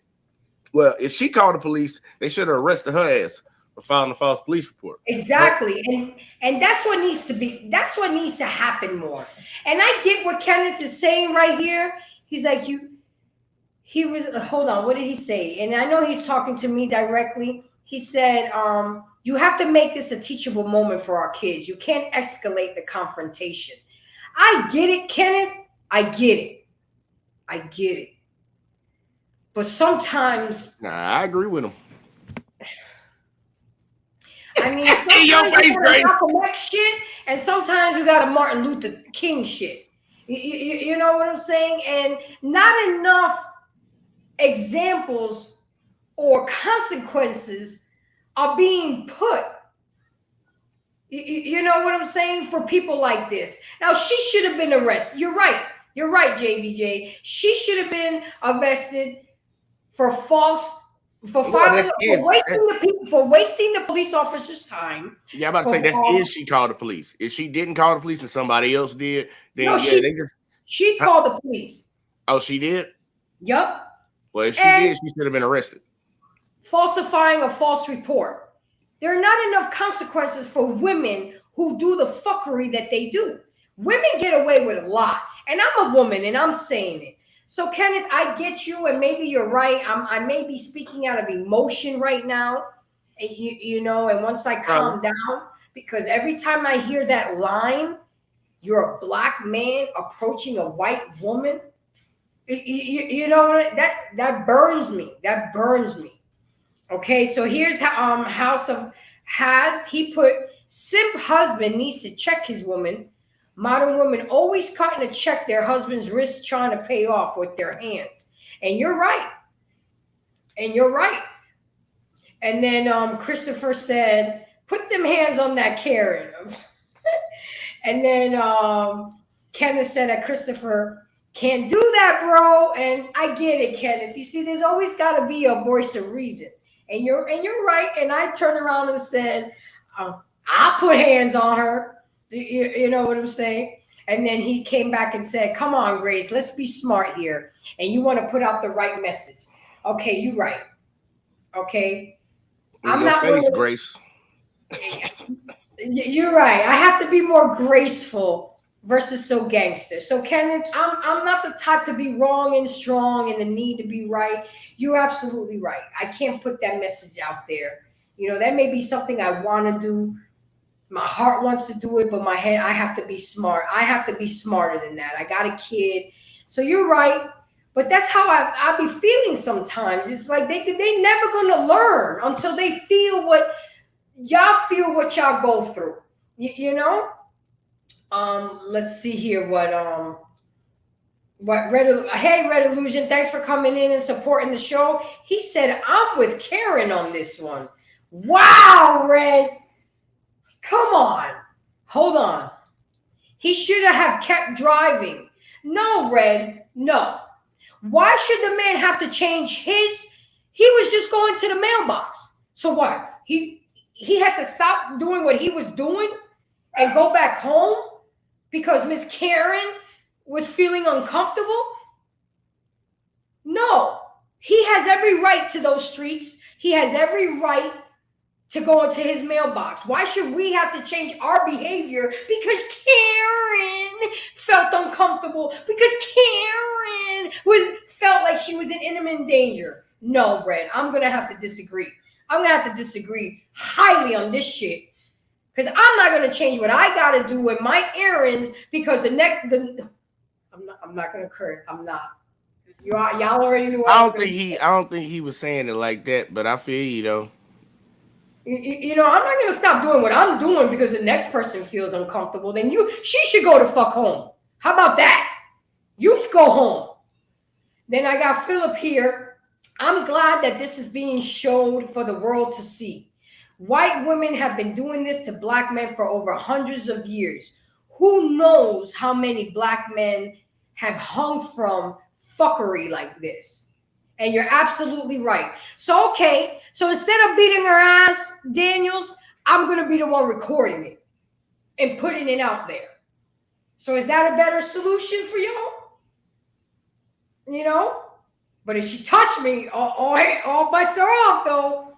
Speaker 3: well, if she called the police, they should have arrested her ass for filing a false police report.
Speaker 2: Exactly. And that's what needs to be, that's what needs to happen more. And I get what Kenneth is saying right here. He's like, hold on, what did he say? And I know he's talking to me directly. He said, you have to make this a teachable moment for our kids. You can't escalate the confrontation. I get it, Kenneth. I get it. But sometimes,
Speaker 3: Nah, I agree with him.
Speaker 2: I mean, sometimes we got a Malcolm X shit, and sometimes we got a Martin Luther King shit. You know what I'm saying? And not enough examples or consequences are being put. You know what I'm saying? For people like this. Now, she should have been arrested. You're right, JVJ. She should have been arrested for false for wasting the police officer's time.
Speaker 3: Yeah, I'm about to say that's if she called the police. If she didn't call the police and somebody else did, then
Speaker 2: no,
Speaker 3: yeah,
Speaker 2: she called the police.
Speaker 3: Oh, she did?
Speaker 2: Yup.
Speaker 3: Well, if she did, she should have been arrested.
Speaker 2: Falsifying a false report. There are not enough consequences for women who do the fuckery that they do. Women get away with a lot. And I'm a woman and I'm saying it. So Kenneth, I get you, and maybe you're right. I may be speaking out of emotion right now. You know, and once I calm down, because every time I hear that line, you're a black man approaching a white woman. You know, that burns me. That burns me. Okay, so here's how House of Has. He put, simp husband needs to check his woman. Modern women always cutting to check their husband's wrist, trying to pay off with their hands. And you're right. And you're right. And then Christopher said, put them hands on that Karen. And then Kenneth said that Christopher can't do that, bro. And I get it, Kenneth. You see, there's always got to be a voice of reason. And you're right. And I turned around and said, I'll put hands on her. You know what I'm saying? And then he came back and said, come on, Grace, let's be smart here. And you want to put out the right message. Okay, you're right. Okay. I'm not
Speaker 3: face, Grace.
Speaker 2: You're right. I have to be more graceful versus so gangster. So Kenneth, I'm not the type to be wrong and strong and the need to be right. You're absolutely right. I can't put that message out there. You know, that may be something I want to do. My heart wants to do it, but my head, I have to be smart. I have to be smarter than that. I got a kid. So you're right. But that's how I be feeling sometimes. It's like they never going to learn until they feel what y'all go through. You know? Let's see here Red Illusion, thanks for coming in and supporting the show. He said, I'm with Karen on this one. Wow, Red. Come on. Hold on. He should have kept driving. No, Red. No. Why should the man have to change his? He was just going to the mailbox. So what? He had to stop doing what he was doing and go back home because Miss Karen was feeling uncomfortable? No. He has every right to those streets. He has every right to go into his mailbox. Why should we have to change our behavior because Karen felt uncomfortable, because Karen felt like she was in imminent danger? No, Red, I'm going to have to disagree. I'm going to have to disagree highly on this shit because I'm not going to change what I got to do with my errands because I'm not going to curse. I'm not. Y'all already knew.
Speaker 3: I don't think he was saying it like that, but I feel you though.
Speaker 2: You know, I'm not going to stop doing what I'm doing because the next person feels uncomfortable. Then she should go to fuck home. How about that? You go home. Then I got Philip here. I'm glad that this is being showed for the world to see. White women have been doing this to black men for over hundreds of years. Who knows how many black men have hung from fuckery like this? And you're absolutely right. So, okay. So instead of beating her ass, Daniels, I'm going to be the one recording it and putting it out there. So is that a better solution for y'all? You know? But if she touched me, all bets are off, though.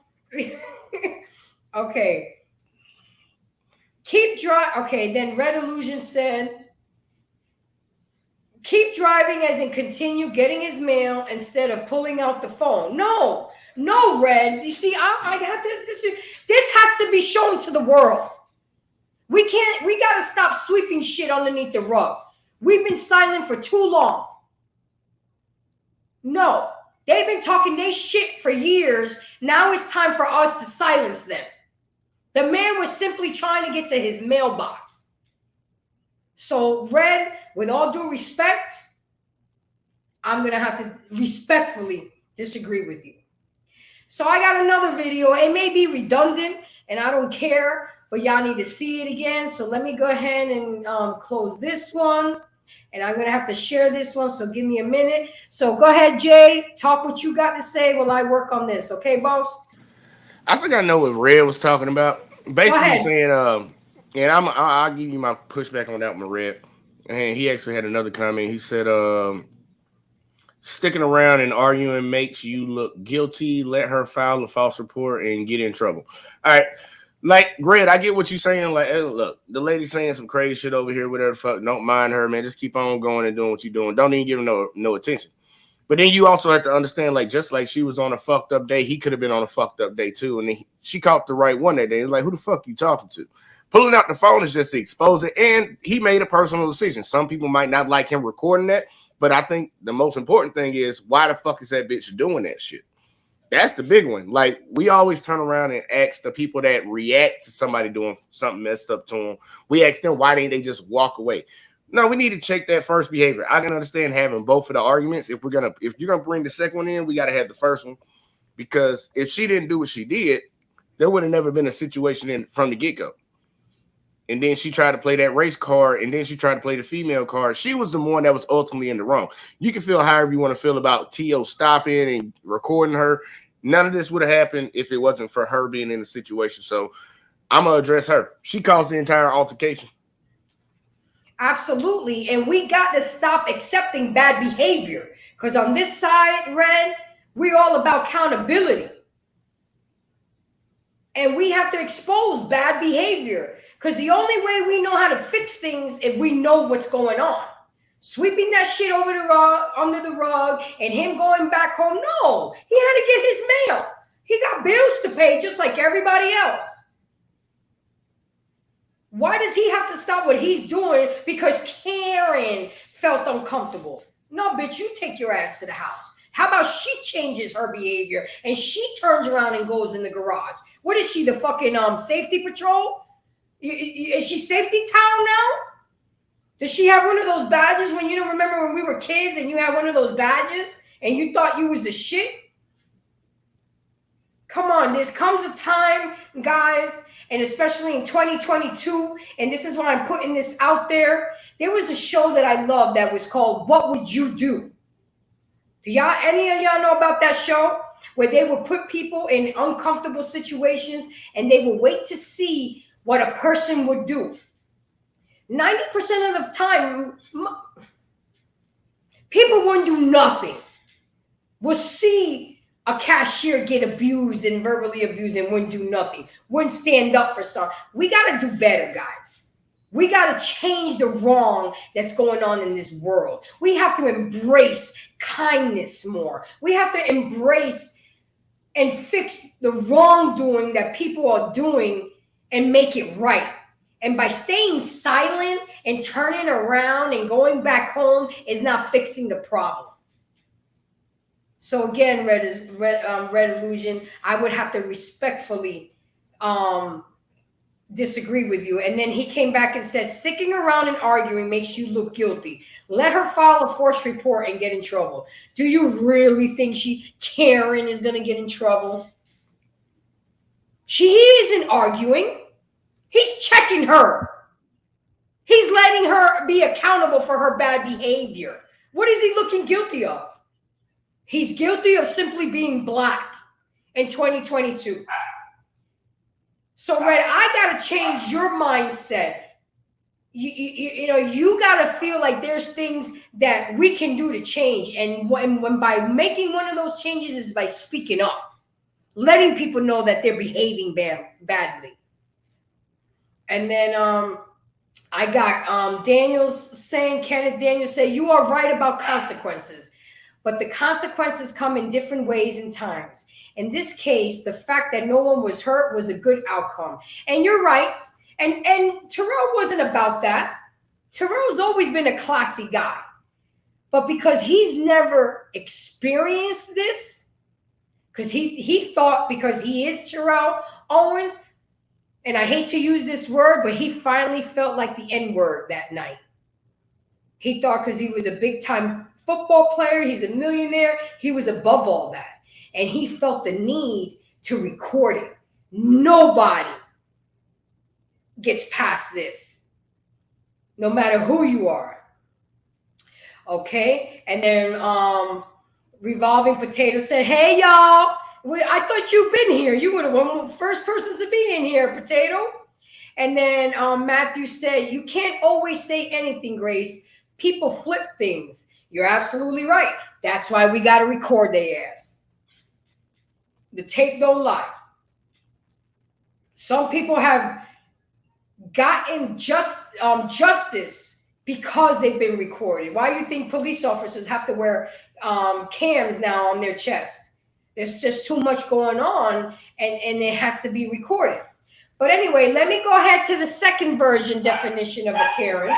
Speaker 2: Okay. Keep driving. Okay, then Red Illusion said, keep driving as in continue getting his mail instead of pulling out the phone. No, Red. You see, I have to. This has to be shown to the world. We got to stop sweeping shit underneath the rug. We've been silent for too long. No, they've been talking their shit for years. Now it's time for us to silence them. The man was simply trying to get to his mailbox. So, Red, with all due respect, I'm going to have to respectfully disagree with you. So I got another video. It may be redundant, and I don't care, but y'all need to see it again. So let me go ahead and close this one. And I'm going to have to share this one, so give me a minute. So go ahead, Jay. Talk what you got to say while I work on this. Okay, boss?
Speaker 3: I think I know what Red was talking about.
Speaker 2: Go
Speaker 3: Basically
Speaker 2: ahead.
Speaker 3: saying, and I'll give you my pushback on that one, Red. And he actually had another comment. He said, sticking around and arguing makes you look guilty. Let her file a false report and get in trouble. All right. Like, Greg, I get what you're saying. Like, hey, look, the lady's saying some crazy shit over here, whatever the fuck. Don't mind her, man. Just keep on going and doing what you're doing. Don't even give her no attention. But then you also have to understand, like, just like she was on a fucked up day, he could have been on a fucked up day too. And she caught the right one that day. Like, who the fuck you talking to? Pulling out the phone is just to expose it. And he made a personal decision. Some people might not like him recording that. But I think the most important thing is, why the fuck is that bitch doing that shit? That's the big one. Like, we always turn around and ask the people that react to somebody doing something messed up to them. We ask them, why didn't they just walk away? No, we need to check that first behavior. I can understand having both of the arguments. If you're gonna bring the second one in, we gotta have the first one. Because if she didn't do what she did, there would have never been a situation from the get-go. And then she tried to play that race card, and then she tried to play the female card. She was the one that was ultimately in the wrong. You can feel however you want to feel about T.O. stopping and recording her. None of this would have happened if it wasn't for her being in the situation. So I'm going to address her. She caused the entire altercation.
Speaker 2: Absolutely. And we got to stop accepting bad behavior. Because on this side, Red, we're all about accountability. And we have to expose bad behavior. Because the only way we know how to fix things if we know what's going on. Sweeping that shit over the rug, under the rug, and him going back home. No, he had to get his mail. He got bills to pay just like everybody else. Why does he have to stop what he's doing because Karen felt uncomfortable? No, bitch, you take your ass to the house. How about she changes her behavior and she turns around and goes in the garage? What is she, the fucking safety patrol? Is she safety town now? Does she have one of those badges when you don't remember when we were kids and you had one of those badges and you thought you was the shit? Come on, there comes a time, guys, and especially in 2022, and this is why I'm putting this out there. There was a show that I loved that was called What Would You Do? Do any of y'all know about that show? Where they would put people in uncomfortable situations and they would wait to see what a person would do. 90% of the time, people wouldn't do nothing. We'll see a cashier get abused and verbally abused and wouldn't do nothing. Wouldn't stand up for something. We got to do better, guys. We got to change the wrong that's going on in this world. We have to embrace kindness more. We have to embrace and fix the wrongdoing that people are doing and make it right. And by staying silent and turning around and going back home is not fixing the problem. So again, Red Illusion, I would have to respectfully disagree with you. And then he came back and said, sticking around and arguing makes you look guilty. Let her file a forced report and get in trouble. Do you really think Karen is going to get in trouble? He isn't arguing. He's checking her. He's letting her be accountable for her bad behavior. What is he looking guilty of? He's guilty of simply being black in 2022. So, Red, I got to change your mindset. You got to feel like there's things that we can do to change. And when by making one of those changes is by speaking up, letting people know that they're behaving badly. And then I got Daniels saying, Kenneth Daniels say, you are right about consequences, but the consequences come in different ways and times. In this case, the fact that no one was hurt was a good outcome. And you're right. And Terrell wasn't about that. Terrell's always been a classy guy. But because he's never experienced this, because he thought because he is Terrell Owens, and I hate to use this word, but he finally felt like the N-word that night. He thought because he was a big-time football player, he's a millionaire, he was above all that. And he felt the need to record it. Nobody gets past this, no matter who you are. Okay, and then Revolving Potato said, "Hey y'all, I thought you've been here. You were the first person to be in here, Potato." And then Matthew said, "You can't always say anything, Grace. People flip things." You're absolutely right. That's why we got to record their ass. The tape don't lie. Some people have gotten justice because they've been recorded. Why do you think police officers have to wear cams now on their chest? There's just too much going on, and it has to be recorded. But anyway, let me go ahead to the second version definition of a Karen.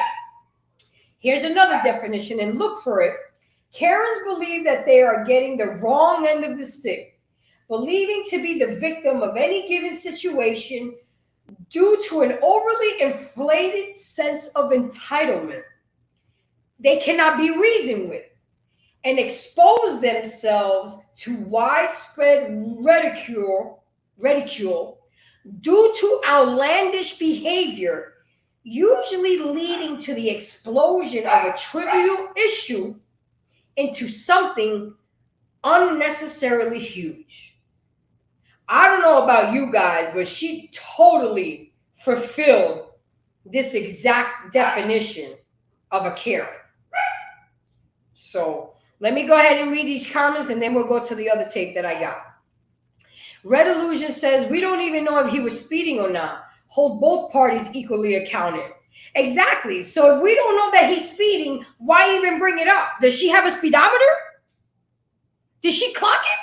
Speaker 2: Here's another definition, and look for it. Karens believe that they are getting the wrong end of the stick, believing to be the victim of any given situation due to an overly inflated sense of entitlement they cannot be reasoned with, and expose themselves to widespread ridicule due to outlandish behavior, usually leading to the explosion of a trivial issue into something unnecessarily huge. I don't know about you guys, but she totally fulfilled this exact definition of a Karen. So let me go ahead and read these comments, and then we'll go to the other tape that I got. Red Illusion says, "We don't even know if he was speeding or not. Hold both parties equally accounted." Exactly. So if we don't know that he's speeding, why even bring it up? Does she have a speedometer? Did she clock it?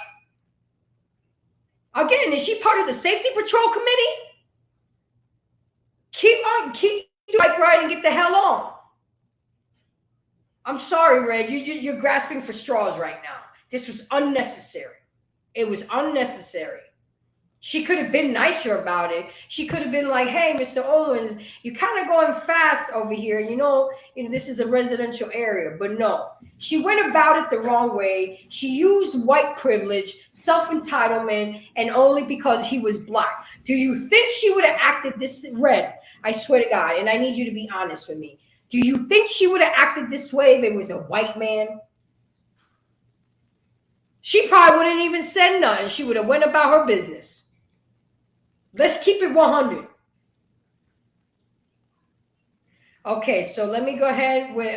Speaker 2: Again, is she part of the safety patrol committee? Keep the bike ride and get the hell on. I'm sorry, Red. You're grasping for straws right now. This was unnecessary. It was unnecessary. She could have been nicer about it. She could have been like, "Hey, Mr. Owens, you're kind of going fast over here. You know, this is a residential area." But no, she went about it the wrong way. She used white privilege, self-entitlement, and only because he was black. Do you think she would have acted this, Red? I swear to God, and I need you to be honest with me. Do you think she would have acted this way if it was a white man? She probably wouldn't even said nothing. She would have went about her business. Let's keep it 100. Okay, so let me go ahead with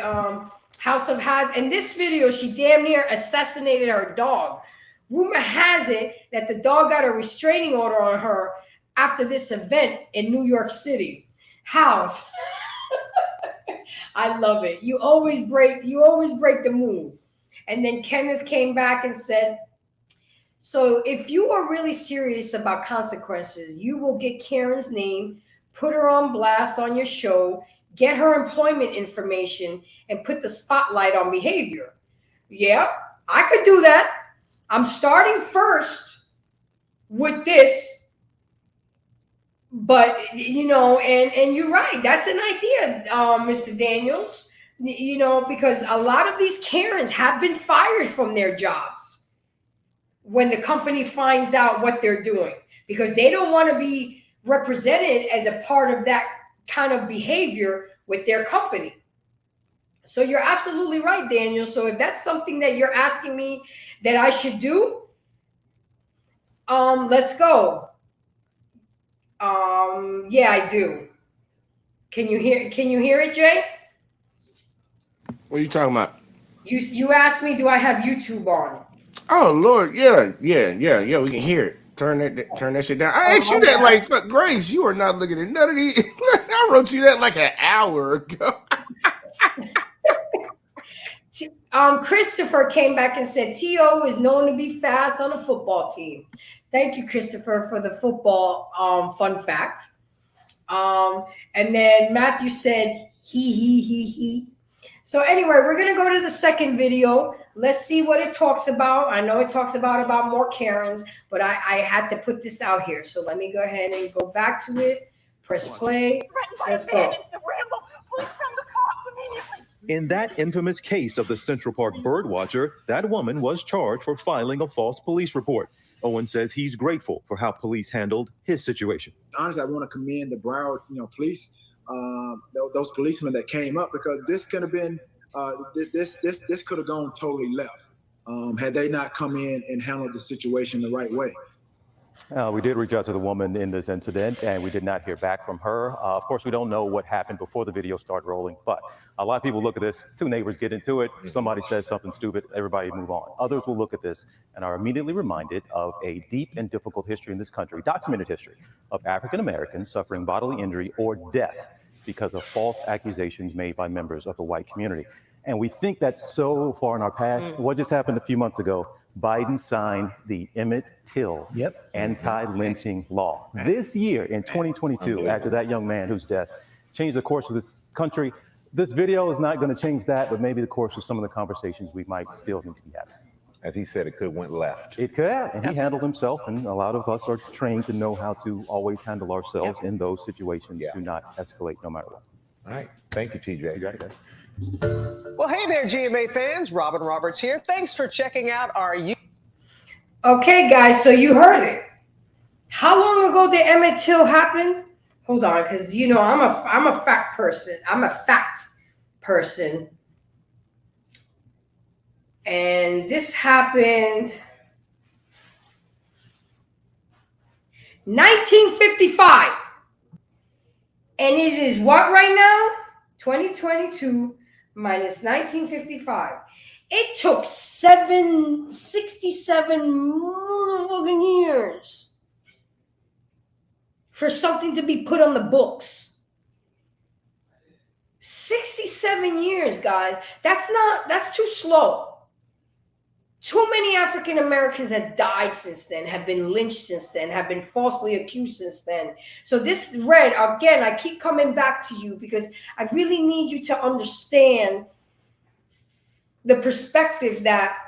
Speaker 2: House of Haz. In this video, she damn near assassinated her dog. Rumor has it that the dog got a restraining order on her after this event in New York City. House. I love it. You always break the move. And then Kenneth came back and said, "So if you are really serious about consequences, you will get Karen's name, put her on blast on your show, get her employment information, and put the spotlight on behavior." Yeah, I could do that. I'm starting first with this. But, and you're right. That's an idea, Mr. Daniels, because a lot of these Karens have been fired from their jobs when the company finds out what they're doing, because they don't want to be represented as a part of that kind of behavior with their company. So you're absolutely right, Daniel. So if that's something that you're asking me that I should do, let's go. Yeah, I do. Can you hear it, Jay?
Speaker 3: What are you talking about?
Speaker 2: You asked me, do I have YouTube on?
Speaker 3: Oh Lord, yeah. We can hear it. Turn that shit down. I asked you that like, fuck, Grace. You are not looking at none of these. I wrote you that like an hour ago.
Speaker 2: Christopher came back and said T.O. is known to be fast on a football team. Thank you, Christopher, for the football fun fact. And then Matthew said he. So anyway, we're gonna go to the second video. Let's see what it talks about. I know it talks about more Karens, but I had to put this out here. So let me go ahead and go back to it. Press play. Let's go.
Speaker 8: In that infamous case of the Central Park birdwatcher, that woman was charged for filing a false police report. Owen says he's grateful for how police handled his situation.
Speaker 5: Honestly, I want to commend the Broward, police, those policemen that came up, because this could have been this could have gone totally left had they not come in and handled the situation the right way.
Speaker 8: We did reach out to the woman in this incident, and we did not hear back from her. Of course, we don't know what happened before the video started rolling, but a lot of people look at this. Two neighbors get into it. Somebody says something stupid. Everybody move on. Others will look at this and are immediately reminded of a deep and difficult history in this country, documented history, of African Americans suffering bodily injury or death because of false accusations made by members of the white community. And we think that's so far in our past. What just happened a few months ago? Biden signed the Emmett Till anti-lynching law. This year in 2022, after that young man whose death changed the course of this country. This video is not going to change that, but maybe the course of some of the conversations we might still need to be having.
Speaker 9: As he said, it could have went left.
Speaker 8: It could have, and he handled himself, and a lot of us are trained to know how to always handle ourselves in those situations to not escalate no matter what.
Speaker 9: All right. Thank you, TJ.
Speaker 8: You got it, guys.
Speaker 10: Well, hey there, GMA fans. Robin Roberts here. Thanks for checking out our
Speaker 2: Okay, guys, so you heard it. How long ago did Emmett Till happen? Hold on, because you know I'm a fact person. I'm a fact person. And this happened 1955. And it is what right now? 2022 minus 1955. It took 67 motherfucking years for something to be put on the books. 67 years, guys. That's too slow. Too many African Americans have died since then, have been lynched since then, have been falsely accused since then. So this, Red, again, I keep coming back to you because I really need you to understand the perspective that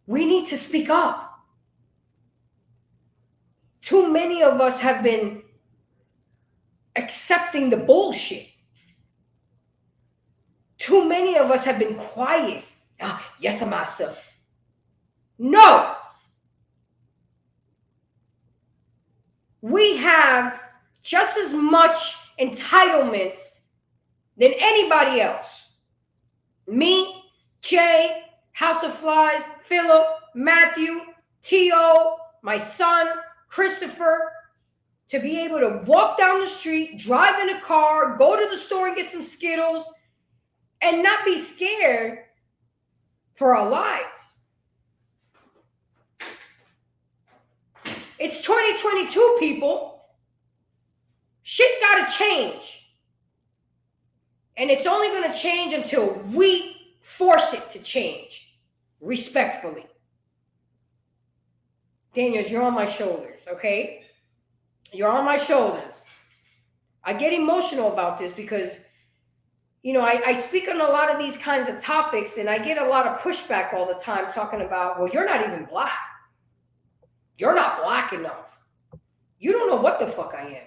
Speaker 2: we need to speak up. Too many of us have been accepting the bullshit. Too many of us have been quiet. Yes, I'm myself. No. We have just as much entitlement than anybody else. Me, Jay, House of Flies, Philip, Matthew, T.O., my son, Christopher, to be able to walk down the street, drive in a car, go to the store and get some Skittles, and not be scared for our lives. It's 2022, people. Shit gotta change. And it's only gonna change until we force it to change, respectfully. Daniels, you're on my shoulders, okay? You're on my shoulders. I get emotional about this because, you know, I speak on a lot of these kinds of topics and I get a lot of pushback all the time talking about, well, you're not even black. You're not black enough. You don't know what the fuck I am.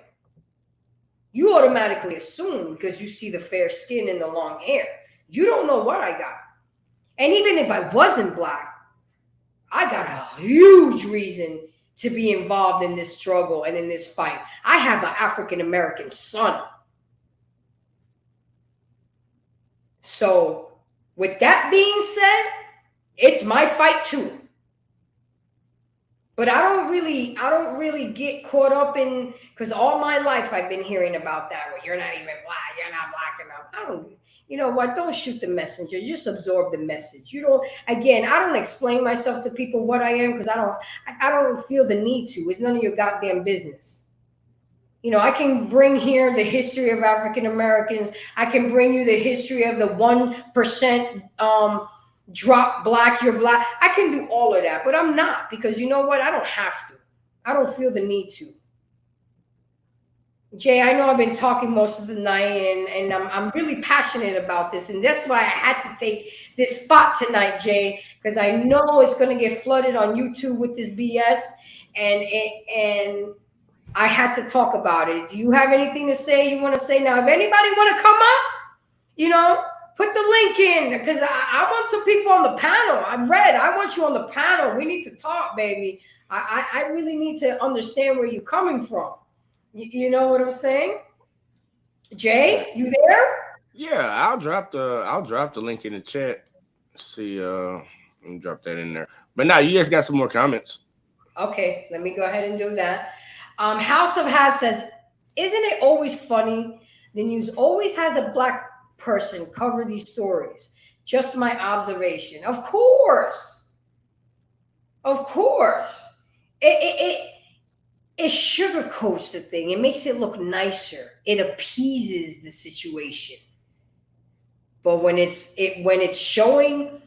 Speaker 2: You automatically assume because you see the fair skin and the long hair. You don't know what I got. And even if I wasn't black, I got a huge reason to be involved in this struggle and in this fight. I have an African-American son. So with that being said, it's my fight too. But I don't really get caught up in, because all my life I've been hearing about that. Well, you're not even black, you're not black enough. You know what? Don't shoot the messenger. Just absorb the message. I don't explain myself to people what I am because I don't feel the need to. It's none of your goddamn business. You know, I can bring here the history of African Americans. I can bring you the history of the 1% drop black, you're black. I can do all of that, but I'm not, because you know what? I don't have to. I don't feel the need to. Jay, I know I've been talking most of the night and I'm really passionate about this. And that's why I had to take this spot tonight, Jay, because I know it's going to get flooded on YouTube with this BS. And I had to talk about it. Do you have anything to say you want to say now? If anybody want to come up, you know, put the link in, because I want some people on the panel. I'm Red. I want you on the panel. We need to talk, baby. I really need to understand where you're coming from. You know what I'm saying? Jay, you there?
Speaker 3: Yeah, I'll drop the link in the chat. See, let me drop that in there. But now you guys got some more comments.
Speaker 2: Okay, let me go ahead and do that. House of Has says, "Isn't it always funny? The news always has a black person cover these stories. Just my observation. Of course, of course. It sugarcoats the thing. It makes it look nicer. It appeases the situation. But when it's showing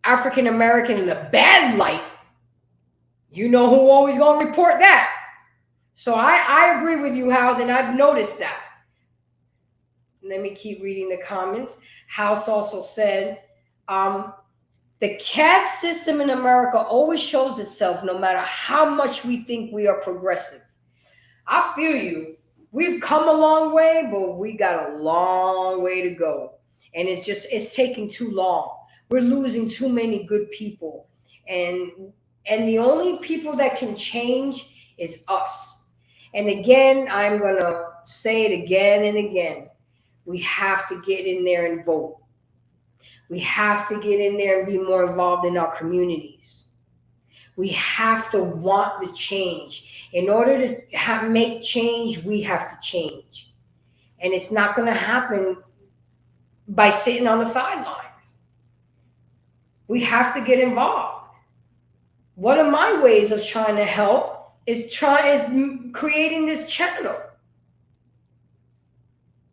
Speaker 2: African American in a bad light, you know who always gonna report that. So I agree with you, House, and I've noticed that. Let me keep reading the comments. House also said, the caste system in America always shows itself no matter how much we think we are progressive. I feel you. We've come a long way, but we got a long way to go. And it's taking too long. We're losing too many good people. And the only people that can change is us. And again, I'm going to say it again and again. We have to get in there and vote. We have to get in there and be more involved in our communities. We have to want the change. In order to make change, we have to change. And it's not going to happen by sitting on the sidelines. We have to get involved. One of my ways of trying to help is creating this channel.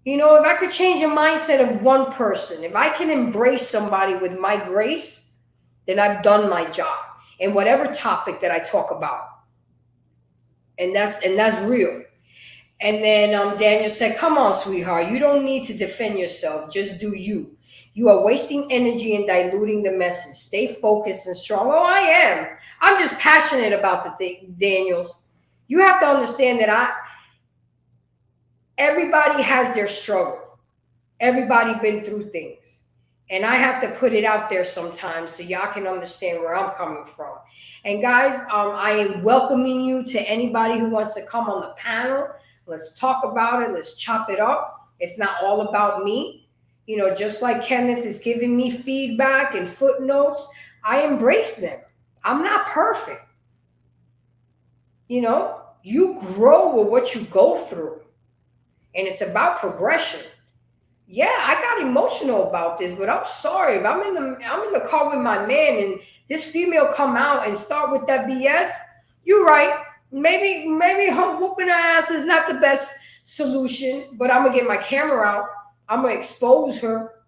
Speaker 2: You know, if I could change the mindset of one person, if I can embrace somebody with my grace, then I've done my job in whatever topic that I talk about. And that's real. And then Daniel said, "Come on, sweetheart, you don't need to defend yourself. Just do you. You are wasting energy and diluting the message. Stay focused and strong." Oh, I am. I'm just passionate about the thing, Daniels. You have to understand that everybody has their struggle. Everybody been through things. And I have to put it out there sometimes so y'all can understand where I'm coming from. And guys, I am welcoming you to anybody who wants to come on the panel. Let's talk about it. Let's chop it up. It's not all about me. You know, just like Kenneth is giving me feedback and footnotes, I embrace them. I'm not perfect. You know, you grow with what you go through. And it's about progression. Yeah, I got emotional about this, but I'm sorry. If I'm in the car with my man and this female come out and start with that BS, you're right. Maybe her whooping her ass is not the best solution, but I'm gonna get my camera out. I'm gonna expose her.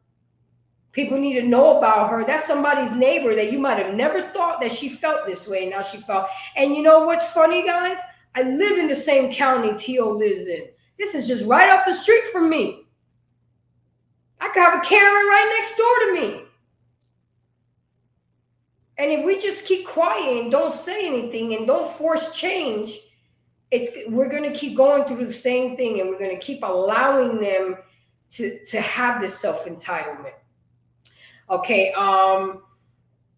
Speaker 2: People need to know about her. That's somebody's neighbor that you might have never thought that she felt this way. Now she felt. And you know what's funny, guys? I live in the same county Tio lives in. This is just right up the street from me. I could have a Karen right next door to me. And if we just keep quiet and don't say anything and don't force change, we're going to keep going through the same thing, and we're going to keep allowing them to have this self-entitlement. Okay,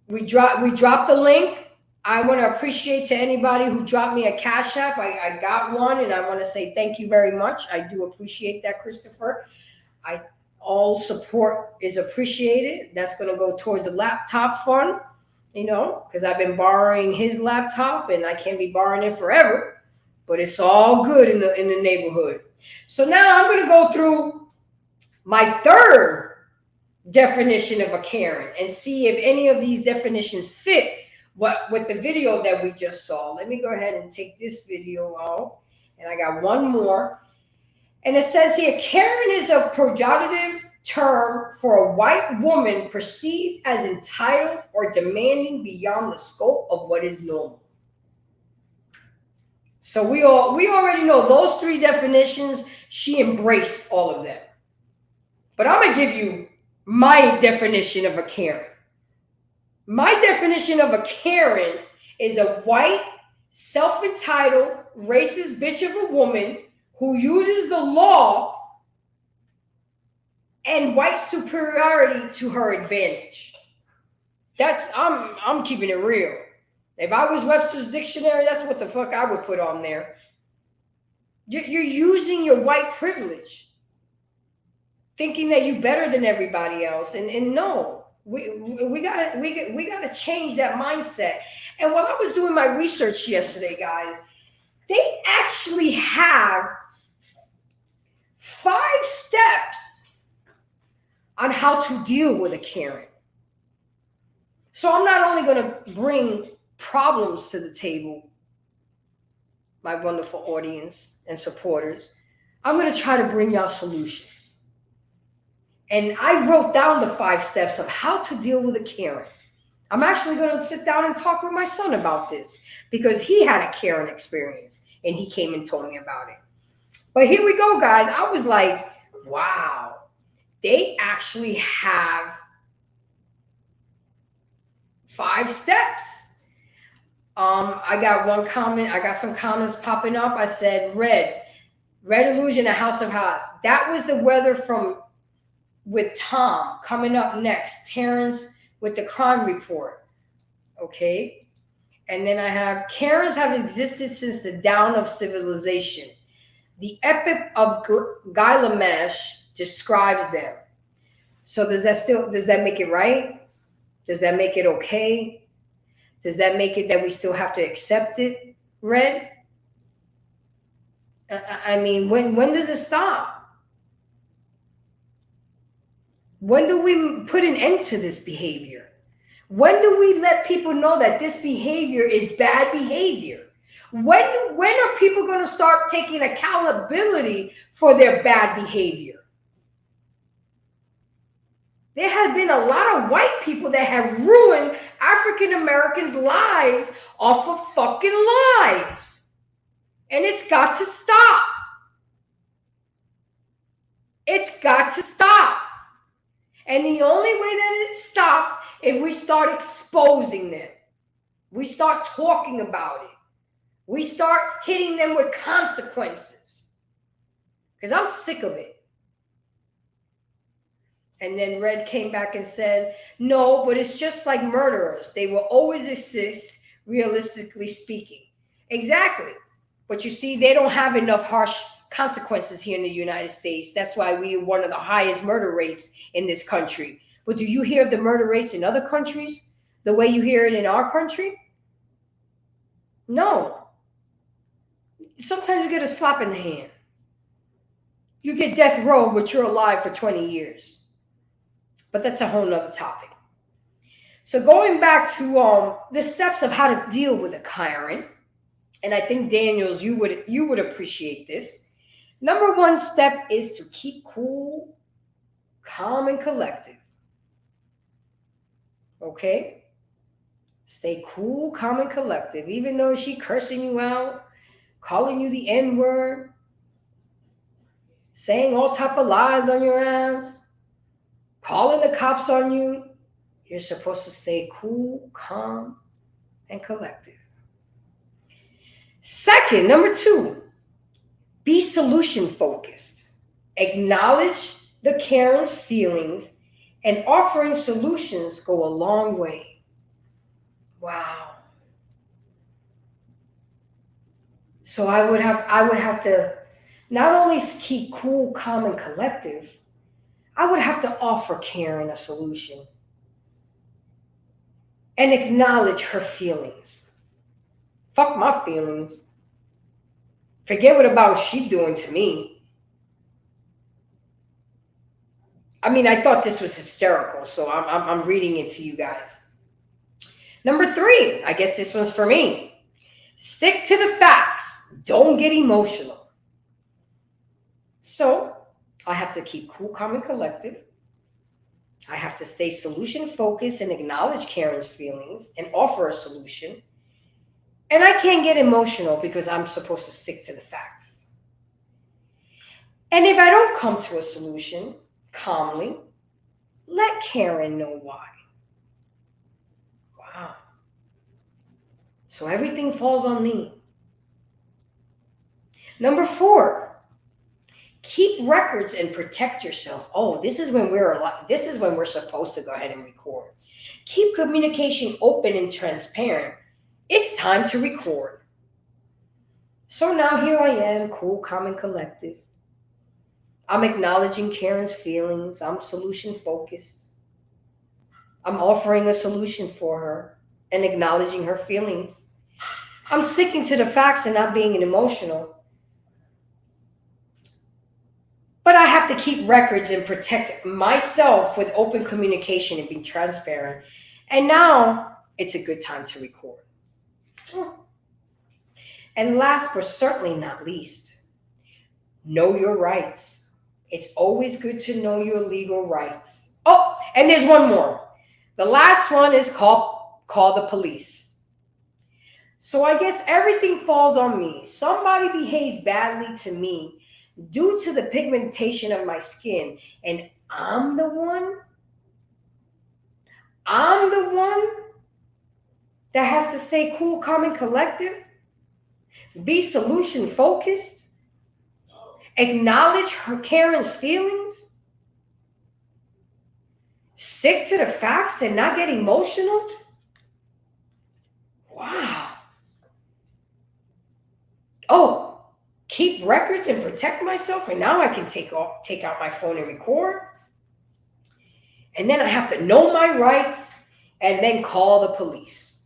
Speaker 2: we dropped the link. I want to appreciate to anybody who dropped me a Cash App. I got one, and I want to say thank you very much. I do appreciate that, Christopher. All support is appreciated. That's going to go towards the laptop fund, you know, because I've been borrowing his laptop and I can't be borrowing it forever, but it's all good in the neighborhood. So now I'm going to go through my third definition of a Karen and see if any of these definitions fit with the video that we just saw. Let me go ahead and take this video out, and I got one more. And it says here, Karen is a pejorative term for a white woman perceived as entitled or demanding beyond the scope of what is normal. So we already know those three definitions. She embraced all of them. But I'm going to give you my definition of a Karen. My definition of a Karen is a white, self-entitled, racist bitch of a woman who uses the law and white superiority to her advantage. I'm keeping it real. If I was Webster's dictionary, that's what the fuck I would put on there. You're using your white privilege. thinking that you better than everybody else. And no, we gotta change that mindset. And while I was doing my research yesterday, guys, they actually have 5 steps on how to deal with a Karen. So I'm not only going to bring problems to the table, my wonderful audience and supporters, I'm going to try to bring y'all solutions. And I wrote down the 5 steps of how to deal with a Karen. I'm actually going to sit down and talk with my son about this because he had a Karen experience and he came and told me about it. But here we go, guys. I was like, wow, they actually have 5 steps. I got one comment. I got some comments popping up. I said, Red Illusion, a House of Haas. That was the weather from with Tom coming up next. Terrence with the crime report. Okay. And then I have Karens have existed since the dawn of civilization. The Epic of Gilgamesh describes them. So does that make it right? Does that make it okay? Does that make it that we still have to accept it, Red? I mean, when does it stop? When do we put an end to this behavior? When do we let people know that this behavior is bad behavior? When are people going to start taking accountability for their bad behavior? There have been a lot of white people that have ruined African Americans' lives off of fucking lies. And it's got to stop. It's got to stop. And the only way that it stops is we start exposing them. We start talking about it. We start hitting them with consequences. Because I'm sick of it. And then Red came back and said, no, but it's just like murderers. They will always exist, realistically speaking. Exactly. But you see, they don't have enough harsh consequences here in the United States. That's why we are one of the highest murder rates in this country. But do you hear of the murder rates in other countries the way you hear it in our country? No. Sometimes you get a slap in the hand. You get death row, but you're alive for 20 years. But that's a whole nother topic. So going back to the steps of how to deal with a Karen, and I think Daniels, you would appreciate this. Number 1 step is to keep cool, calm, and collected. Okay? Stay cool, calm, and collected. Even though she cursing you out, calling you the N-word, saying all type of lies on your ass, calling the cops on you, you're supposed to stay cool, calm, and collected. Second, number 2, be solution focused. Acknowledge the Karen's feelings, and offering solutions go a long way. Wow. So I would have to not only keep cool, calm, and collective, I would have to offer Karen a solution and acknowledge her feelings. Fuck my feelings. Forget what about she doing to me. I mean, I thought this was hysterical, so I'm reading it to you guys. Number 3, I guess this one's for me. Stick to the facts. Don't get emotional. So I have to keep cool, calm, and collected. I have to stay solution focused and acknowledge Karen's feelings and offer a solution. And I can't get emotional because I'm supposed to stick to the facts. And if I don't come to a solution calmly, let Karen know why. Wow. So everything falls on me. Number 4, keep records and protect yourself. Oh, this is when we're supposed to go ahead and record. Keep communication open and transparent. It's time to record. So now here I am, cool, calm, and collected. I'm acknowledging Karen's feelings. I'm solution focused. I'm offering a solution for her and acknowledging her feelings. I'm sticking to the facts and not being emotional. But I have to keep records and protect myself with open communication and being transparent. And now it's a good time to record. And last but certainly not least, know your rights. It's always good to know your legal rights. Oh, and there's one more. The last one is call the police. So I guess everything falls on me. Somebody behaves badly to me due to the pigmentation of my skin, and I'm the one that has to stay cool, calm, and collective, be solution focused, acknowledge her Karen's feelings, stick to the facts and not get emotional. Wow. Oh, keep records and protect myself, and now I can take out my phone and record. And then I have to know my rights and then call the police.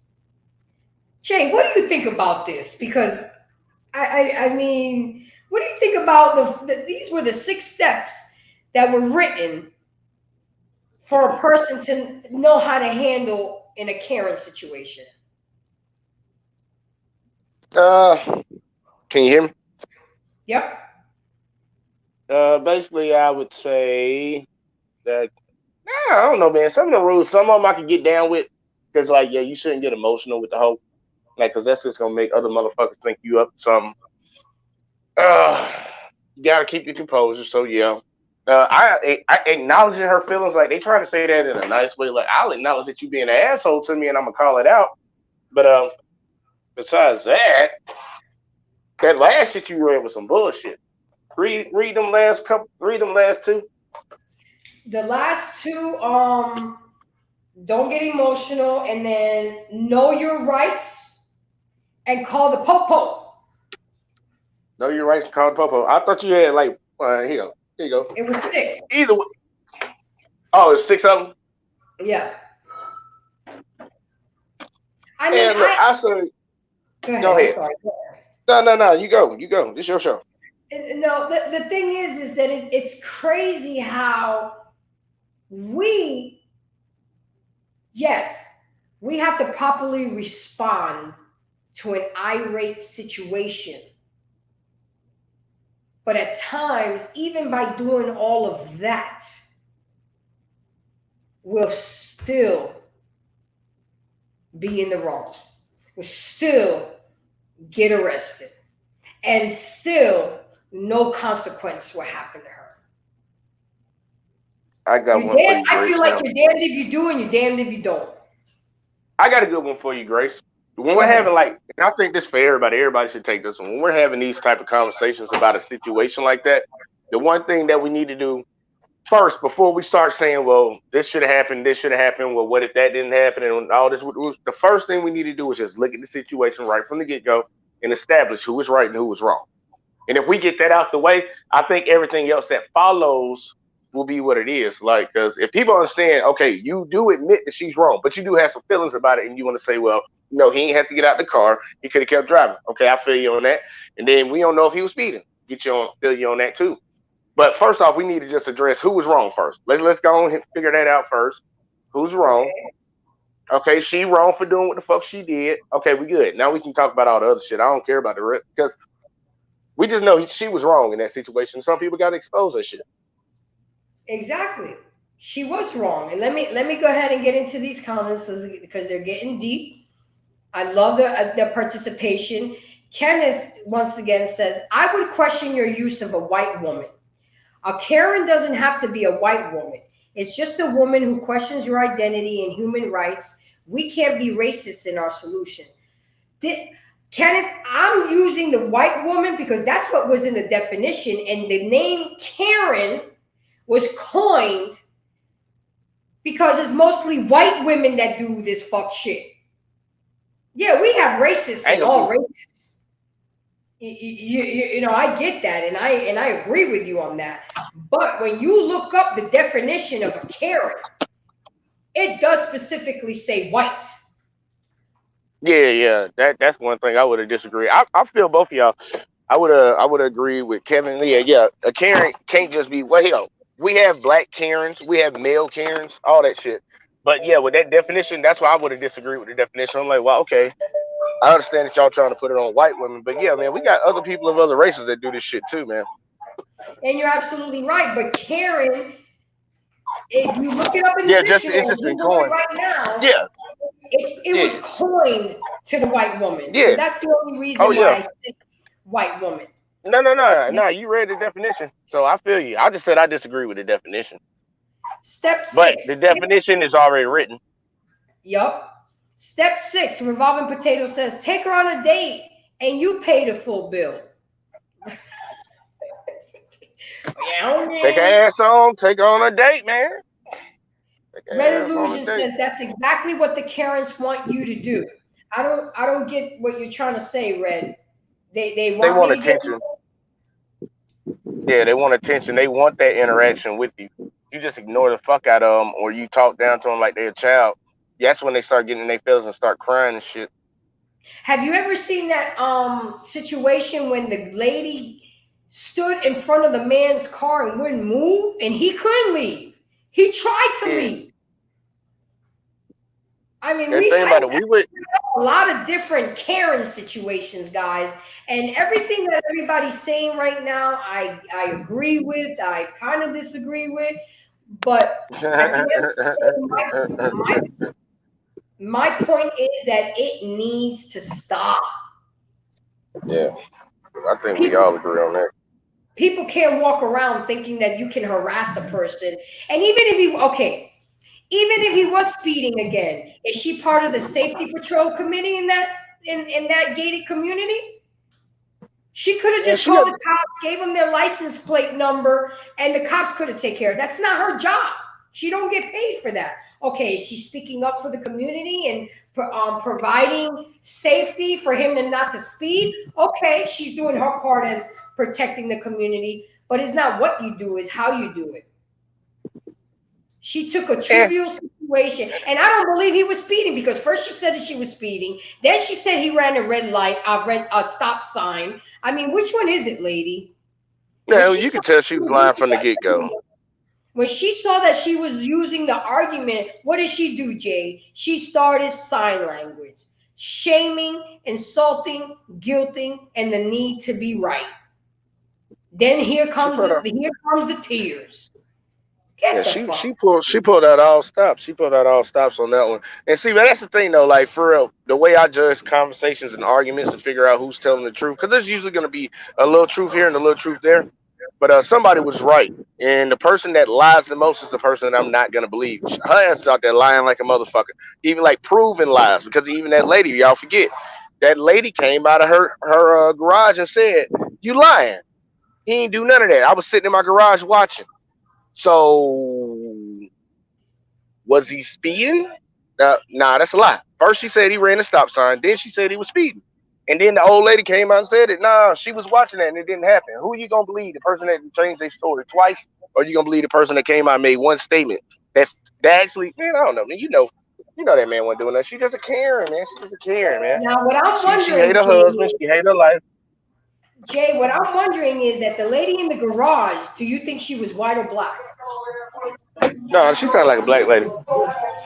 Speaker 2: Jay, what do you think about this? Because I mean, what do you think about these were the 6 steps that were written for a person to know how to handle in a Karen situation?
Speaker 3: Can you hear me?
Speaker 2: Yep.
Speaker 3: Basically, I would say that I don't know, man. Some of the rules, some of them I can get down with, because like, yeah, you shouldn't get emotional with the whole, like, because that's just gonna make other motherfuckers think you up to something. Uh, you gotta keep your composure. So yeah, I acknowledging her feelings. Like they trying to say that in a nice way. Like I'll acknowledge that you being an asshole to me, and I'm gonna call it out. But besides that, that last shit you read was some bullshit. Read them last couple. Read them last 2.
Speaker 2: The last 2, don't get emotional, and then know your rights and call the popo.
Speaker 3: Know your rights and call the popo. I thought you had like here you go.
Speaker 2: It was 6.
Speaker 3: Either way. Oh, it's 6 of them.
Speaker 2: Yeah. I mean,
Speaker 3: and look, I say,
Speaker 2: go ahead.
Speaker 3: No. You go. This is your show.
Speaker 2: No, the thing is that it's crazy how we have to properly respond to an irate situation. But at times, even by doing all of that, we'll still be in the wrong. We'll still get arrested. And still, no consequence will happen to her.
Speaker 3: I got one for you, Grace.
Speaker 2: I feel like you're damned if you do and you're damned if you don't.
Speaker 3: I got a good one for you, Grace. When we're having and I think this for everybody should take this one. When we're having these type of conversations about a situation like that, the one thing that we need to do first, before we start saying, well, this should have happened, well, what if that didn't happen, and all this, the first thing we need to do is just look at the situation right from the get-go and establish who was right and who was wrong. And if we get that out the way, I think everything else that follows will be what it is. Like, because if people understand, okay, you do admit that she's wrong, but you do have some feelings about it, and you want to say, well, no, he ain't have to get out the car. He could have kept driving. Okay, I feel you on that. And then we don't know if he was speeding. Feel you on that too. But first off, we need to just address who was wrong first. Let's go and figure that out first. Who's wrong? Okay, she wrong for doing what the fuck she did. Okay, we good. Now we can talk about all the other shit. I don't care about the rest because we just know she was wrong in that situation. Some people got to expose that shit.
Speaker 2: Exactly. She was wrong. And let me go ahead and get into these comments because they're getting deep. I love the participation. Kenneth once again says, I would question your use of a white woman. A Karen doesn't have to be a white woman. It's just a woman who questions your identity and human rights. We can't be racist in our solution. Kenneth, I'm using the white woman because that's what was in the definition. And the name Karen was coined because it's mostly white women that do this fuck shit. Yeah, we have racists in all races. You know, I get that, and I agree with you on that. But when you look up the definition of a Karen, it does specifically say white.
Speaker 3: Yeah. That's one thing I would have disagreed. I feel both of y'all. I would agree with Kevin. Yeah. A Karen can't just be well. Hell, we have black Karens, we have male Karens, all that shit. But yeah, with that definition, that's why I would have disagreed with the definition. I'm like, well, okay, I understand that y'all trying to put it on white women, but yeah, man, we got other people of other races that do this shit too, man.
Speaker 2: And you're absolutely right. But Karen, if you look it up in the
Speaker 3: Yeah,
Speaker 2: dictionary,
Speaker 3: it's just been
Speaker 2: Google it
Speaker 3: going.
Speaker 2: right now,
Speaker 3: Yeah,
Speaker 2: it was
Speaker 3: yeah,
Speaker 2: coined to the white woman. So
Speaker 3: yeah.
Speaker 2: that's the only
Speaker 3: Oh
Speaker 2: reason why
Speaker 3: yeah.
Speaker 2: I say white woman.
Speaker 3: No. You read the definition, so I feel you. I just said I disagree with the definition,
Speaker 2: Step
Speaker 3: but the
Speaker 2: 6.
Speaker 3: definition is already written.
Speaker 2: Yup. Step 6, Revolving Potato says, take her on a date and you pay the full bill.
Speaker 3: Take her ass on, take her on a date, man. Take her
Speaker 2: Red
Speaker 3: ass on a
Speaker 2: Illusion
Speaker 3: date.
Speaker 2: says that's exactly what the Karens want you to do. I don't get what you're trying to say, Red. They
Speaker 3: They
Speaker 2: want me
Speaker 3: want
Speaker 2: to get.
Speaker 3: attention. Yeah, they want attention. They want that interaction with you. You just ignore the fuck out of them, or you talk down to them like they're a child. That's when they start getting in their feelings and start crying and shit.
Speaker 2: Have you ever seen that situation when the lady stood in front of the man's car and wouldn't move, and he couldn't leave? He tried to leave. I mean,
Speaker 3: And think about it, we would
Speaker 2: a lot of different Karen situations, guys, and everything that everybody's saying right now, I agree with. I kind of disagree with, but at the end of the day, my point is that it needs to stop.
Speaker 3: Yeah, I think we all agree on that.
Speaker 2: People can't walk around thinking that you can harass a person, and even if he was speeding again, is she part of the safety patrol committee in that gated community? She could have
Speaker 3: Yeah,
Speaker 2: just called the cops, gave them their license plate number, and the cops could have taken care of it. That's not her job. She don't get paid for that. Okay, is she speaking up for the community and providing safety for him not to speed? Okay, she's doing her part as protecting the community, but it's not what you do, it's how you do it. She took a trivial situation, and I don't believe he was speeding, because first she said that she was speeding, then she said he ran a red light, a stop sign. I mean, which one is it, lady?
Speaker 3: Yeah, you can tell she was lying from the get go.
Speaker 2: When she saw that she was using the argument, what did she do, Jay? She started sign language, shaming, insulting, guilting, and the need to be right. Then here comes the tears.
Speaker 3: Yeah, she pulled out all stops. She pulled out all stops on that one. And see, man, that's the thing though. Like for real, the way I judge conversations and arguments to figure out who's telling the truth, because there's usually going to be a little truth here and a little truth there. But somebody was right, and the person that lies the most is the person that I'm not going to believe. Her ass is out there lying like a motherfucker, even like proving lies. Because even that lady, y'all forget, that lady came out of her garage and said, "You lying? He ain't do none of that. I was sitting in my garage watching." So was he speeding? Nah, that's a lie. First she said he ran a stop sign, then she said he was speeding. And then the old lady came out and said it. Nah, she was watching that and it didn't happen. Who you gonna believe? The person that changed their story twice, or you gonna believe the person that came out and made one statement? That actually, man, I don't know, man. You know that man wasn't doing that. She just a Karen, man. She just a Karen, man.
Speaker 2: Now, what I'm wondering,
Speaker 3: she hate her husband. She hate her life.
Speaker 2: Jay, what I'm wondering is that the lady in the garage, do you think she was white or black?
Speaker 3: No, she sounded like a black lady.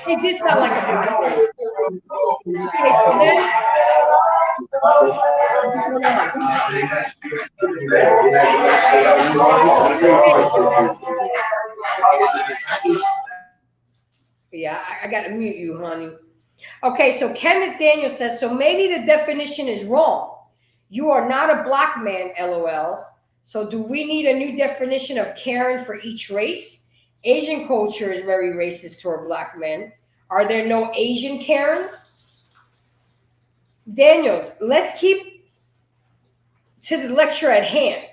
Speaker 2: It did sound like a black lady. Okay, so then. Yeah, I got to mute you, honey. Okay, so Kenneth Daniel says, so maybe the definition is wrong. You are not a black man, LOL. So do we need a new definition of Karen for each race? Asian culture is very racist toward black men. Are there no Asian Karens? Daniels, let's keep to the lecture at hand.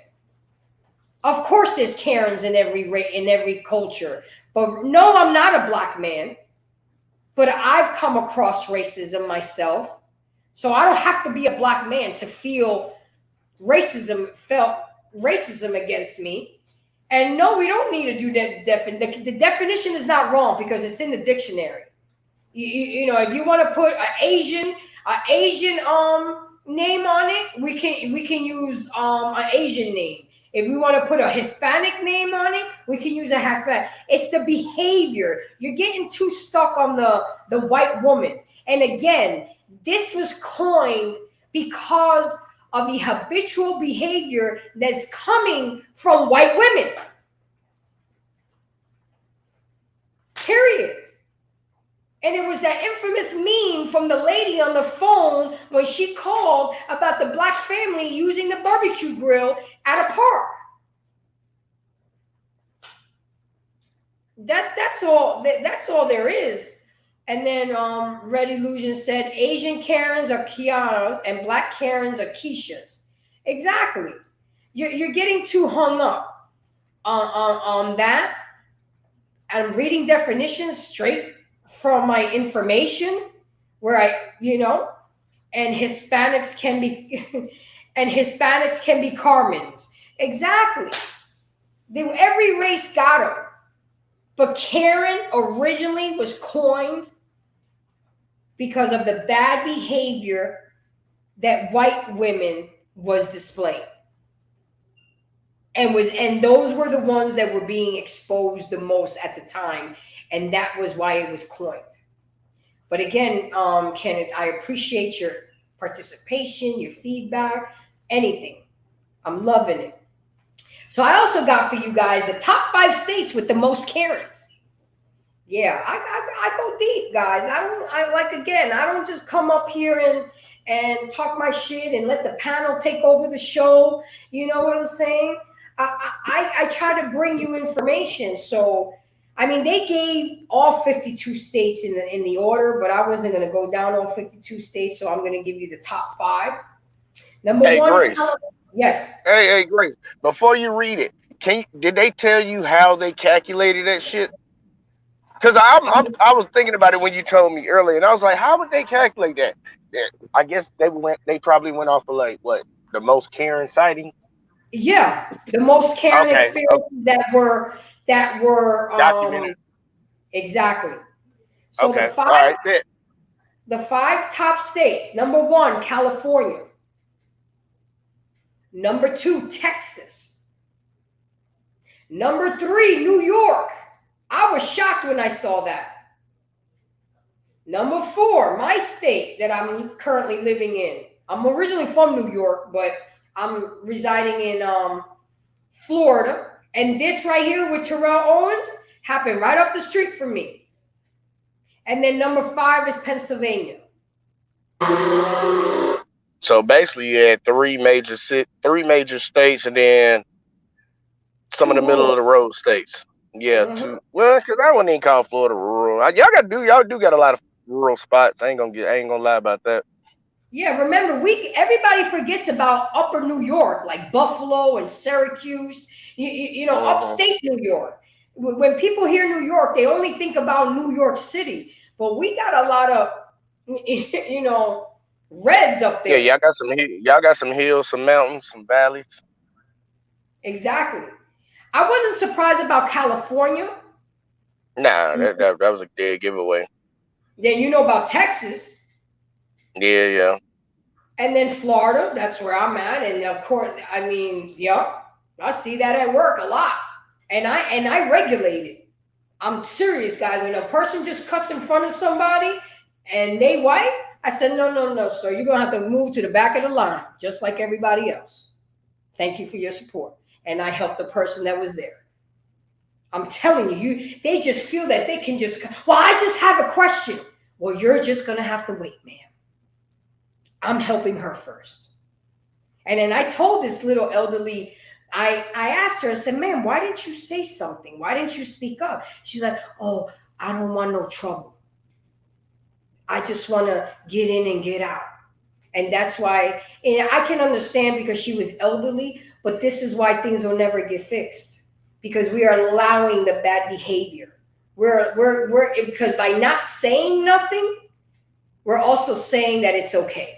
Speaker 2: Of course there's Karens in every culture. But no, I'm not a black man. But I've come across racism myself. So I don't have to be a black man to feel felt racism against me. And no, we don't need to do that. The definition is not wrong because it's in the dictionary. You know, if you want to put an Asian name on it, we can use an Asian name. If we want to put a Hispanic name on it, we can use a Hispanic. It's the behavior. You're getting too stuck on the white woman. And again, this was coined because of the habitual behavior that's coming from white women. Period. And it was that infamous meme from the lady on the phone when she called about the black family using the barbecue grill at a park. That's all there is. And then Red Illusion said Asian Karens are Kiaras and black Karens are Keishas. Exactly. You're getting too hung up on that. I'm reading definitions straight from my information where and Hispanics can be Carmens. Exactly. Every race got them. But Karen originally was coined because of the bad behavior that white women was displaying. And those were the ones that were being exposed the most at the time. And that was why it was coined. But again, Kenneth, I appreciate your participation, your feedback, anything. I'm loving it. So I also got for you guys the top 5 states with the most Karens. Yeah, I go deep, guys. I don't just come up here and talk my shit and let the panel take over the show. You know what I'm saying? I try to bring you information. So, I mean, they gave all 52 states in the order, but I wasn't going to go down all 52 states, so I'm going to give you the top 5. Number one
Speaker 11: Grace.
Speaker 2: Yes.
Speaker 11: Hey, Grace. Before you read it, did they tell you how they calculated that shit? Because I was thinking about it when you told me earlier, and I was like, how would they calculate that? Yeah, I guess they probably went off of like what, the most Karen sightings.
Speaker 2: Yeah, the most Karen experiences that were
Speaker 11: documented.
Speaker 2: Exactly. So
Speaker 11: Okay.
Speaker 2: the 5 top states. Number 1, California. Number 2, Texas. Number 3, New York. I was shocked when I saw that. Number 4, my state that I'm currently living in. I'm originally from New York, but I'm residing in Florida. And this right here with Terrell Owens happened right up the street from me. And then number 5 is Pennsylvania.
Speaker 11: So basically, you had 3 major states, and then some of the middle of the road states. Yeah,
Speaker 2: Mm-hmm.
Speaker 11: Well, because I wouldn't even call Florida rural. Y'all do got a lot of rural spots. I ain't gonna lie about that.
Speaker 2: Yeah, remember, everybody forgets about upper New York, like Buffalo and Syracuse, upstate New York. When people hear New York, they only think about New York City. But we got a lot of, reds up there.
Speaker 11: Yeah, y'all got some hills, some mountains, some valleys.
Speaker 2: Exactly. I wasn't surprised about California.
Speaker 11: Nah, that was a dead giveaway.
Speaker 2: Then you know about Texas.
Speaker 11: Yeah.
Speaker 2: And then Florida, that's where I'm at. And of course, I mean, I see that at work a lot. And I regulate it. I'm serious, guys. When a person just cuts in front of somebody and they white, I said, no, sir. You're going to have to move to the back of the line, just like everybody else. Thank you for your support. And I helped the person that was there. I'm telling you, they just feel that they can just, I just have a question. Well, you're just going to have to wait, ma'am. I'm helping her first. And then I told this little elderly, I asked her, I said, ma'am, why didn't you say something? Why didn't you speak up? She's like, oh, I don't want no trouble. I just want to get in and get out. And that's why, and I can understand because she was elderly, but this is why things will never get fixed. Because we are allowing the bad behavior. We're because by not saying nothing, we're also saying that it's okay.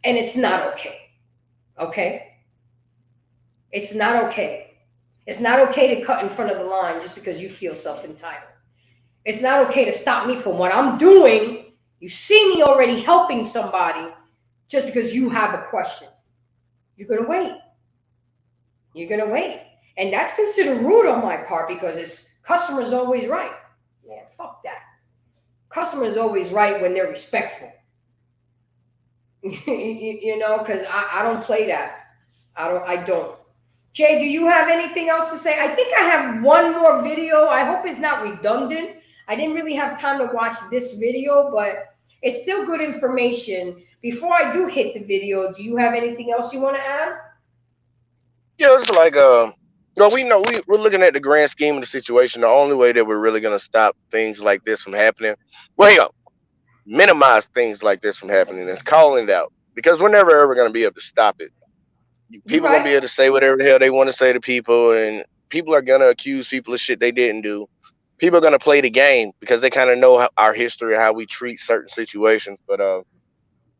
Speaker 2: And it's not okay. Okay? It's not okay. It's not okay to cut in front of the line just because you feel self-entitled. It's not okay to stop me from what I'm doing. You see me already helping somebody just because you have a question. You're going to wait. You're going to wait. And that's considered rude on my part because it's customer's always right. Yeah, fuck that. Customer's always right when they're respectful. You know, because I don't play that. I don't. Jay, do you have anything else to say? I think I have one more video. I hope it's not redundant. I didn't really have time to watch this video, but it's still good information. Before I do hit the video, do you have anything else you want to add?
Speaker 11: Yeah, it's like well, we know we're looking at the grand scheme of the situation. The only way that we're really gonna stop things like this from happening, well, hang on, minimize things like this from happening is calling it out because we're never ever gonna be able to stop it.
Speaker 2: You're
Speaker 11: People are gonna be
Speaker 2: right.
Speaker 11: able to say whatever the hell they want to say to people, and people are gonna accuse people of shit they didn't do. People are gonna play the game because they kind of know our history, how we treat certain situations. But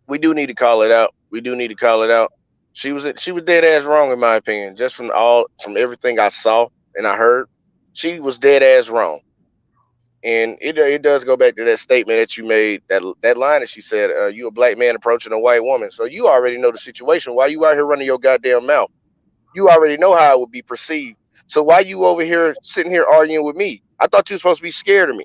Speaker 11: we do need to call it out. We do need to call it out. She was dead ass wrong in my opinion. Just from everything I saw and I heard, she was dead ass wrong. And it does go back to that statement that you made, that line that she said, "You a black man approaching a white woman." So you already know the situation. Why you out here running your goddamn mouth? You already know how it would be perceived. So why you over here sitting here arguing with me? I thought you were supposed to be scared of me.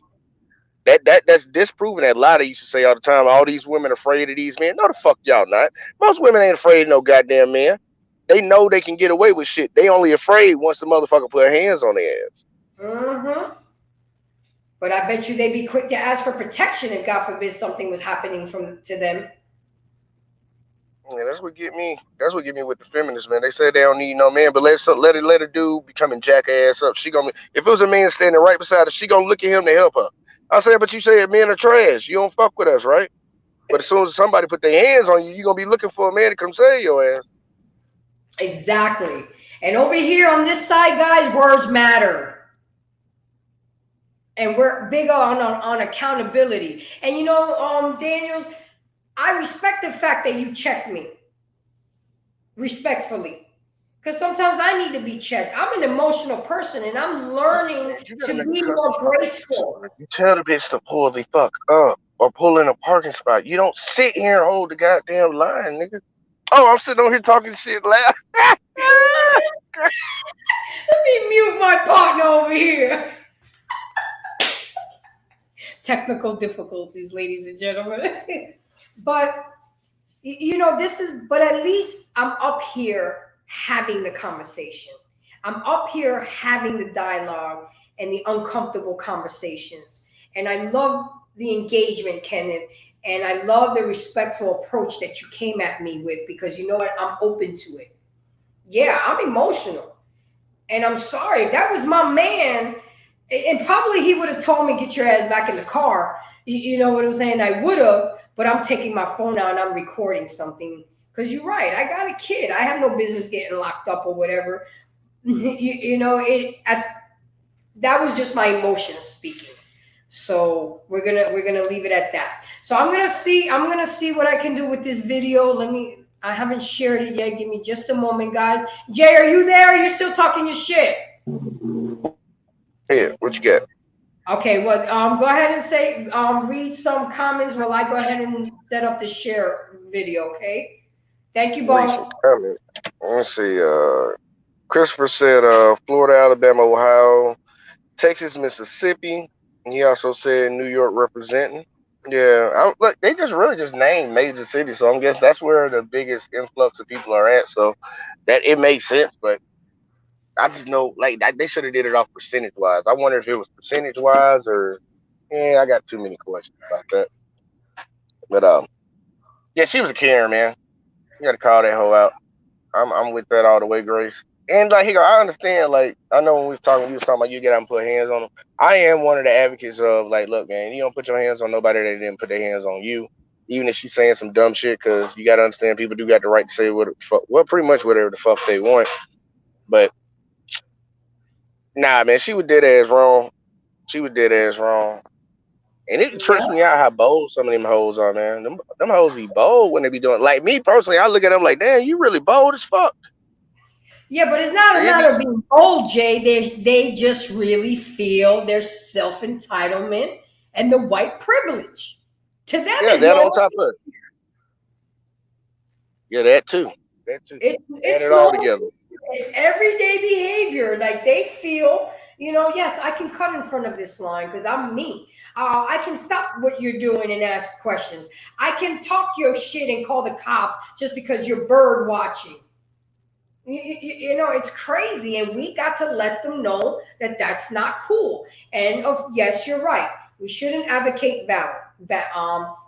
Speaker 11: That's disproving that lie that you used to say all the time. All these women afraid of these men. No, the fuck y'all not. Most women ain't afraid of no goddamn man. They know they can get away with shit. They only afraid once the motherfucker put hands on their ass.
Speaker 2: Mm-hmm. But I bet you they'd be quick to ask for protection if, God forbid, something was happening to them.
Speaker 11: Yeah, that's what get me. That's what get me with the feminists, man. They say they don't need no man, but let a dude becoming jackass up. She gonna if it was a man standing right beside her, she gonna look at him to help her. I said, but you said men are trash. You don't fuck with us, right? But as soon as somebody put their hands on you, you gonna be looking for a man to come save your ass.
Speaker 2: Exactly. And over here on this side, guys, words matter. And we're big on accountability. And you know, Daniels, I respect the fact that you check me respectfully. Because sometimes I need to be checked. I'm an emotional person and I'm learning
Speaker 11: You
Speaker 2: to
Speaker 11: gotta make a
Speaker 2: be
Speaker 11: cuss
Speaker 2: more
Speaker 11: fucking
Speaker 2: graceful.
Speaker 11: word. You tell the bitch to pull the fuck up or pull in a parking spot. You don't sit here and hold the goddamn line, nigga. Oh, I'm sitting on here talking shit loud.
Speaker 2: Let me mute my partner over here. Technical difficulties, ladies and gentlemen. But you know, but at least I'm up here having the conversation. I'm up here having the dialogue and the uncomfortable conversations. And I love the engagement, Kenneth. And I love the respectful approach that you came at me with because you know what? I'm open to it. Yeah, I'm emotional. And I'm sorry. If that was my man, and probably he would have told me, get your ass back in the car. You know what I'm saying? I would have, but I'm taking my phone out and I'm recording something. Because you're right. I got a kid. I have no business getting locked up or whatever. You know, that was just my emotions speaking. So we're gonna leave it at that. So I'm gonna see what I can do with this video. I haven't shared it yet. Give me just a moment, guys. Jay, are you there? Are you still talking your shit?
Speaker 11: Here, what you got?
Speaker 2: Okay, well, go ahead and say, read some comments while I go ahead and set up the share video, okay? Thank you,
Speaker 11: Read some
Speaker 2: boss.
Speaker 11: comments. Let me see. Christopher said, Florida, Alabama, Ohio, Texas, Mississippi. And he also said New York representing. Yeah, look, they just really just named major cities, so I guess that's where the biggest influx of people are at. So that it makes sense, but I just know like they should have did it off percentage wise. I wonder if it was percentage wise or yeah, I got too many questions about that. But yeah, she was a Karen, man. You got to call that hoe out. I'm with that all the way, Grace. And like, here, I understand. Like, I know when we was talking about you get out and put hands on them. I am one of the advocates of like, look, man, you don't put your hands on nobody that didn't put their hands on you, even if she's saying some dumb shit. Because you got to understand, people do got the right to say well, pretty much whatever the fuck they want. But nah, man, she was dead ass wrong. She was dead ass wrong. And it trips me out how bold some of them hoes are, man. Them hoes be bold when they be doing. Like me personally, I look at them like, damn, you really bold as fuck.
Speaker 2: Yeah, but it's not a
Speaker 11: They
Speaker 2: matter
Speaker 11: be,
Speaker 2: of being bold, Jay. They just really feel their self entitlement and the white privilege. To them,
Speaker 11: yeah,
Speaker 2: is
Speaker 11: that on
Speaker 2: normal.
Speaker 11: top of it. Yeah, that too. That too. Add
Speaker 2: It's
Speaker 11: it all
Speaker 2: normal.
Speaker 11: together.
Speaker 2: It's everyday behavior. Like they feel, yes, I can cut in front of this line because I'm me. I can stop what you're doing and ask questions. I can talk your shit and call the cops just because you're bird watching. It's crazy, and we got to let them know that that's not cool. And yes, you're right. We shouldn't advocate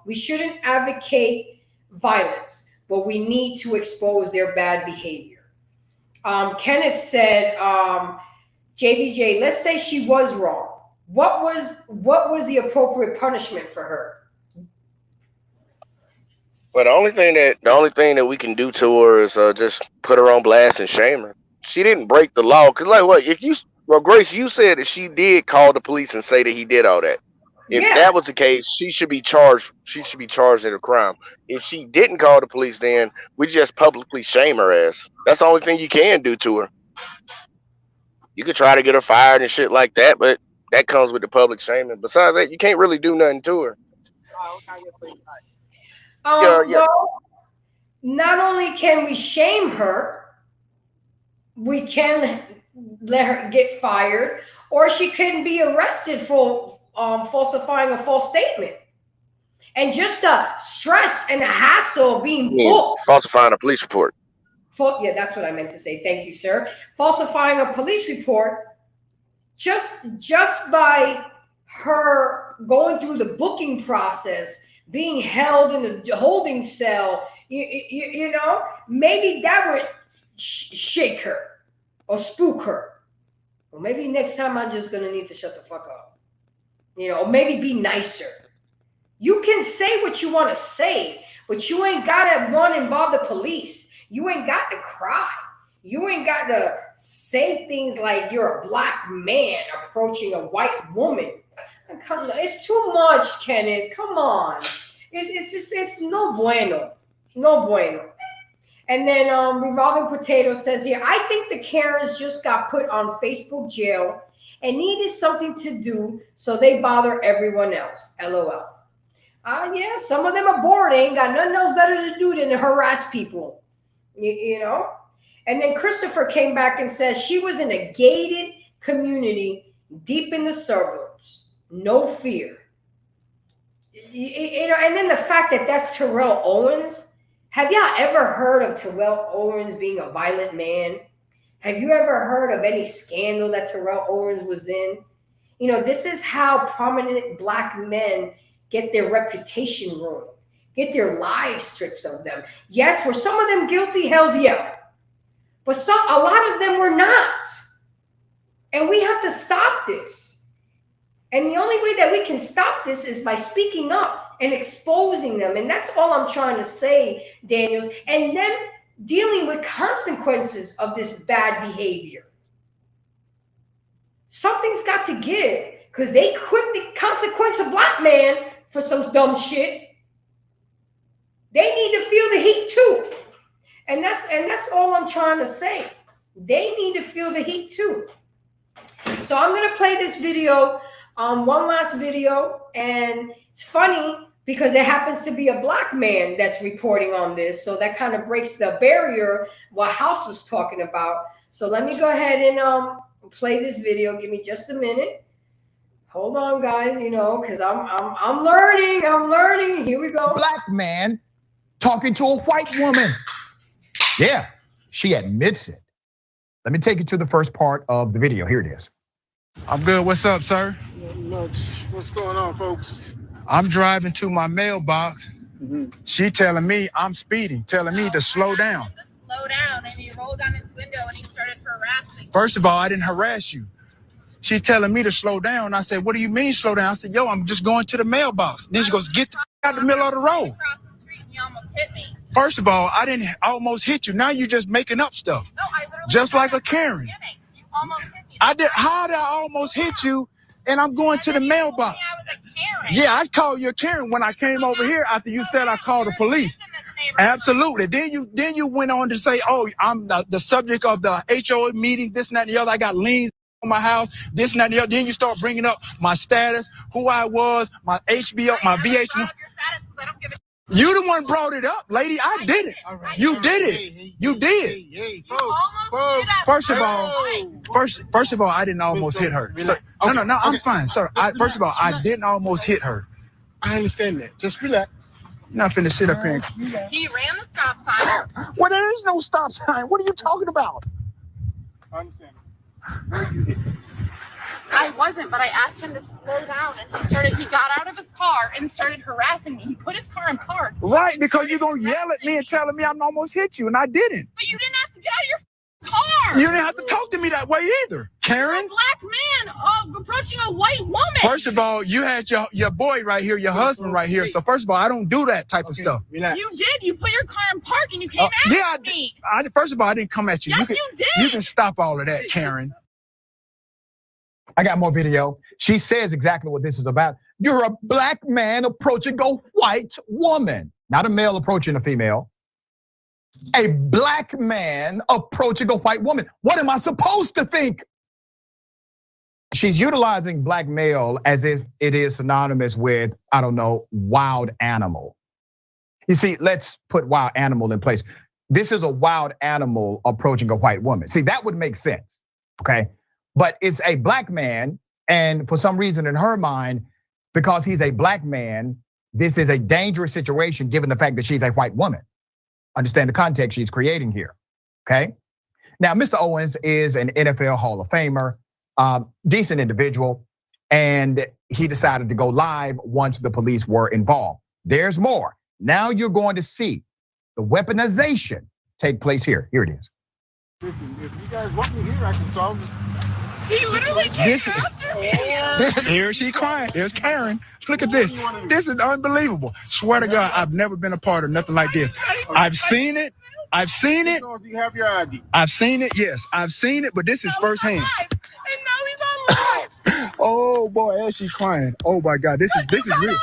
Speaker 2: we shouldn't advocate violence, but we need to expose their bad behavior. Kenneth said, JVJ, let's say she was wrong. What was the appropriate punishment for her?
Speaker 11: But the only thing that we can do to her is just put her on blast and shame her. She didn't break the law. Cause like what? Grace, you said that she did call the police and say that he did all that. If
Speaker 2: Yeah.
Speaker 11: that was the case, she should be charged. She should be charged in a crime. If she didn't call the police, then we just publicly shame her ass. That's the only thing you can do to her. You could try to get her fired and shit like that, but that comes with the public shaming. Besides that, you can't really do nothing to her. Yeah.
Speaker 2: Well, not only can we shame her, we can let her get fired, or she can be arrested for falsifying a false statement. And just the stress and the hassle of being booked.
Speaker 11: Falsifying a police report.
Speaker 2: Yeah, that's what I meant to say. Thank you, sir. Falsifying a police report, just by her going through the booking process, being held in the holding cell, maybe that would shake her or spook her. Or maybe next time I'm just gonna need to shut the fuck up. Or maybe be nicer. You can say what you want to say, but you ain't got to involve the police. You ain't got to cry. You ain't got to say things like you're a black man approaching a white woman. It's too much, Kenneth. Come on. It's no bueno. No bueno. And then Revolving Potato says here, I think the Karens just got put on Facebook jail and needed something to do, so they bother everyone else. LOL. Yeah, some of them are bored. They ain't got nothing else better to do than to harass people. And then Christopher came back and says she was in a gated community deep in the suburbs. No fear. And then the fact that that's Terrell Owens. Have y'all ever heard of Terrell Owens being a violent man? Have you ever heard of any scandal that Terrell Owens was in? This is how prominent black men get their reputation ruined, get their lives stripped of them. Yes, were some of them guilty? Hell's yeah. But a lot of them were not. And we have to stop this. And the only way that we can stop this is by speaking up and exposing them. And that's all I'm trying to say, Daniels. And then dealing with consequences of this bad behavior. Something's got to give, because they quit the consequence of black man for some dumb shit. They need to feel the heat too. And that's all I'm trying to say. They need to feel the heat too. So I'm gonna play this video, one last video, and it's funny because it happens to be a black man that's reporting on this. So that kind of breaks the barrier what House was talking about. So let me go ahead and play this video. Give me just a minute. Hold on, guys, because I'm learning. I'm learning. Here we go.
Speaker 12: Black man talking to a white woman. Yeah, she admits it. Let me take you to the first part of the video. Here it is.
Speaker 5: I'm good. What's up, sir?
Speaker 13: Not much. What's going on, folks?
Speaker 5: I'm driving to my mailbox. She telling me I'm speeding, telling me to slow down.
Speaker 4: Slow down, and he rolled down his window and he started harassing.
Speaker 5: First of all, I didn't harass you. She's telling me to slow down. I said, what do you mean slow down? I said, yo, I'm just going to the mailbox. Then she goes, get the out the middle of the road.
Speaker 4: You almost hit me.
Speaker 5: First of all, I didn't almost hit you. Now you're just making up stuff.
Speaker 4: No, I literally
Speaker 5: just like a Karen.
Speaker 4: You almost hit me.
Speaker 5: I did. How did I almost hit you? And I'm going to the mailbox. Yeah, I called you a Karen when I came over here after you said I called the police. Absolutely. Then you went on to say, oh, I'm the subject of the HOA meeting, this and that and the other. I got liens on my house, this and that and the other. Then you start bringing up my status, who I was, my HBO, my VH1. You the one brought it up, lady. I did it. You did it. You did.
Speaker 13: Hey, folks.
Speaker 5: First of all, I didn't almost hit her. Sir, no, I'm fine, sir. First of all, I didn't almost hit her.
Speaker 13: I understand that. Just relax.
Speaker 5: You're not finna sit up here.
Speaker 4: He ran the stop sign.
Speaker 5: Well, there is no stop sign. What are you talking about?
Speaker 13: I understand. Where you hit?
Speaker 4: I wasn't, but I asked him to slow down, and he got out of his car and started harassing me. He put his car in park.
Speaker 5: Right, because you're gonna yell at me and telling me I'm almost hit you, and I didn't.
Speaker 4: But you didn't have to get out of your car.
Speaker 5: You didn't have to talk to me that way either, Karen.
Speaker 4: You're a black man approaching a white woman.
Speaker 5: First of all, you had your boy right here, your husband right here. So first of all, I don't do that type of stuff.
Speaker 13: Relax.
Speaker 4: You did. You put your car in park and you came at me.
Speaker 5: First of all, I didn't come at you.
Speaker 4: Yes, you did.
Speaker 5: You can stop all of that, Karen.
Speaker 12: I got more video. She says exactly what this is about. You're a black man approaching a white woman, not a male approaching a female. A black man approaching a white woman. What am I supposed to think? She's utilizing black male as if it is synonymous with, I don't know, wild animal. You see, let's put wild animal in place. This is a wild animal approaching a white woman. See, that would make sense, okay? But it's a black man, and for some reason in her mind, because he's a black man, this is a dangerous situation given the fact that she's a white woman. Understand the context she's creating here, okay? Now, Mr. Owens is an NFL Hall of Famer, decent individual, and he decided to go live once the police were involved. There's more. Now you're going to see the weaponization take place here. Here it is.
Speaker 13: Listen, if you guys want me here, I can solve it.
Speaker 4: He literally came after me.
Speaker 5: Here she crying. There's Karen. Look at this. This is unbelievable. Swear to God, I've never been a part of nothing like this. I've seen it. I've seen it.
Speaker 13: You have your ID.
Speaker 5: I've seen it. Yes, I've seen it, but this is firsthand.
Speaker 4: And now he's on live.
Speaker 5: Oh boy, as she's crying. Oh my God, this is real.